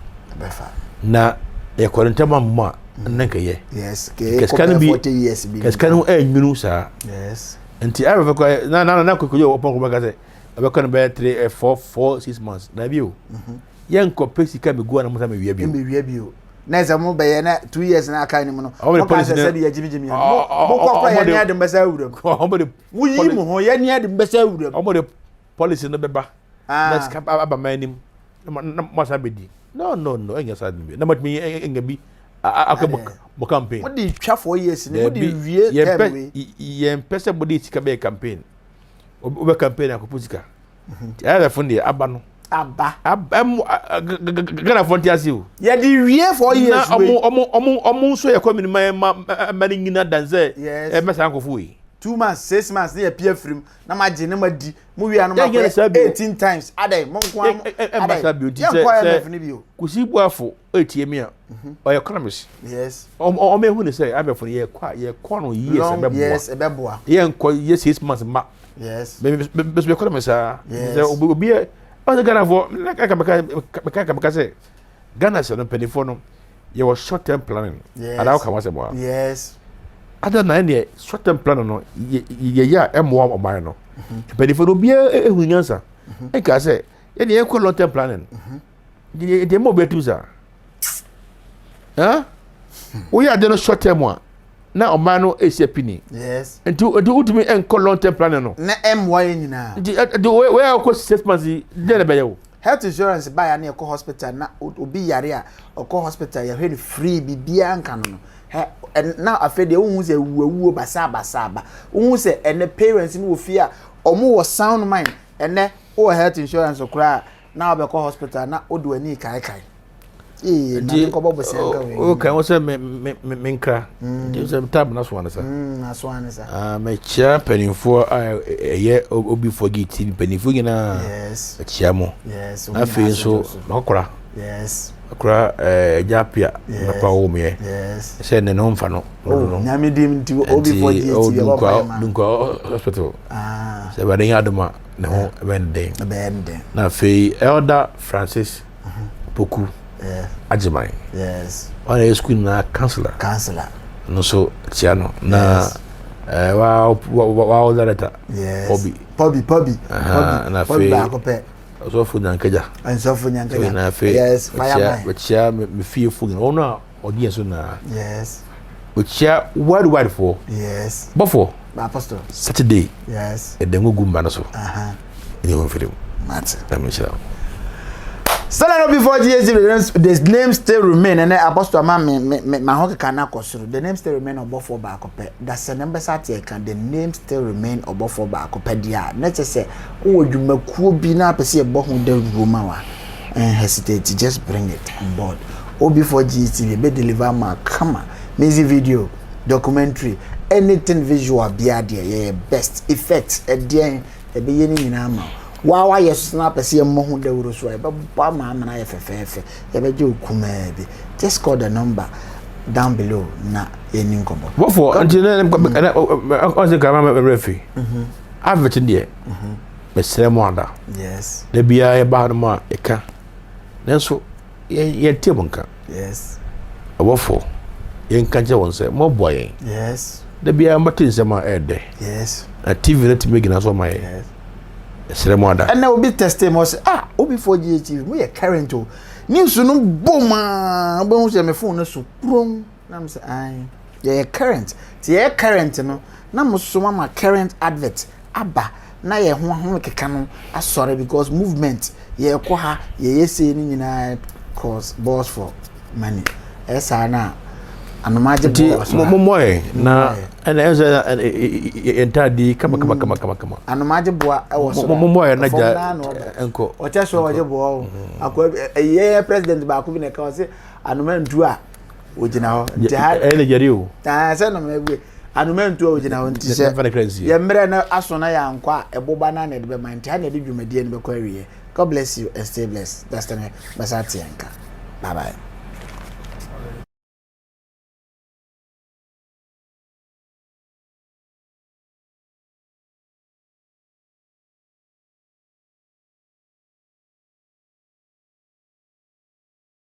Na e korentama mma na nkaye. Yes. Ke scan bi 40 years bi. Ke scan nwunu sa. Yes. Nti AKUFFo kwa na kokoyo opon ko magaze. Abekon be 3 4 6 months. Na bi o. Yen ko pesi ka be go na mo sa me wiya bi. Me wiya bi o. Na za mo be ye na 2 years na aka ni mo no. Mo ka se de jimi ya. Mo ko ya ni ade mbasa wura. Mo de wo yi mo ho ya ni ade mbasa wura. Mo de policy no beba. Let's cap aba manim. Na mo sa be di. No, enya sa bi. Na matmi enga bi mo campaign. Mo di twa 4 years ni mo di wie term we. Ye pese mo di sika be campaign. Obe campaign akopusika. Ya fundi aba no. Aba. Gana fonti asiu. Ya di wie 4 years we. Omo so ye kwamini ma ngina danze. E mesa ankofu yi. 2 months, 6 months, they appear from na ma je na ma di. Mu wi anu ma 18 times. Adai, mo nko am. Ambassador beauty say. Kusi buafo etie me a. Oy economist. Yes. O me hu ne say AKUFFo ye kwa no years e beboa. Yes, e beboa. Ye nko ye 6 months ma. Yes. Be economist a. Yes. Obi o the Ghana for like say Ghana say no penifo no ye was short term planning. Yes. Ada ka wase boa. Yes. Ada na ne short term plan no ye ya emwa oman no penifo no bia ehunyansa e ka say ye ne long term planning ye mo betu za we are the short term one na oman no esepini. Yes. Nti ultimate enko long term planning no na emwa nyina the we are ko 6 months de na be yo health insurance buy na ekọ hospital na obi yare a okọ hospital ya hwe free bibia nka no na afede wo se wuwu basa ba wo se ene parents ni wo fi a omo wo sound mind ene wo health insurance okra na obekọ hospital na odu ani kai na ko bobo se nka we o kan wo se me nkra je se tab na so anasa na so anasa me chia penifo ye obi forget penifo gina. Yes. Chia mo. Yes. Afi so okra. Yes. Okra Japia papa wo me. Yes. Se ne no mfa no. Nyame dim ti obi forget ye baba. Dunko hospital. Se ba den adoma ne ho bende. Na afi Elder Francis Poku. Ajimai. Yes. On a school na counselor. No so Tiano na wow director. Yes. Pobi. Na fe. So fu nyankaja. Na fe. Yes. Fireman. But chia me feel fu no na audience na. Yes. But chia worldwide for. Yes. Before. Apostle. Saturday. Yes. E dengo gumba na so. Ni won film. Mate. Tamisha. So that before GSTV, the name still remain, and Apostle my hockey cannot consider the name still remain above for Bacope. That's the number can the name still remain above for Bacopedia. Let's say, oh, you may cool be now to see a bottom the Rumawa and hesitate to just bring it on board. Or before GSTV, be deliver my camera, music video, documentary, anything visual, be idea, yeah, best effects at the end, the beginning in armor. Wow, yes, snap a see a mohun de uruswa, but Bama and IFFF, Yabeju Kumebi. Just call the number down below, na in combo. What for? Until then, I was a government referee. I've written there. But Sam Wanda. Yes. There be a barma, a car. Then so, ye tibunka. Yes. A waffle. Yen can't one say, more boy. Yes. There be a martin summer air day. Yes. A TV let me us on my head. And now be testing say obi for GTV we current o news no boom bon say my phone so prom na me say ai ye current no na mo so ma current advert aba na ye ho keka no asore because movement ye ko ha ye say ni nyina cause boss for money esa na anomaje momoy na ana eza entadi kama anomaje boa e wo so momoy na ja enko o che so waje boa akwa ye president ba ku bi na ka say anomantu a ogina ho ene jari o se no megwe anomantu a ogina ho nti se ye mre na aso na ya nkwa eboba na na de be man ha na de dwumadi ne be kwa wiye. God bless you and stay blessed. That's the name. Bye bye.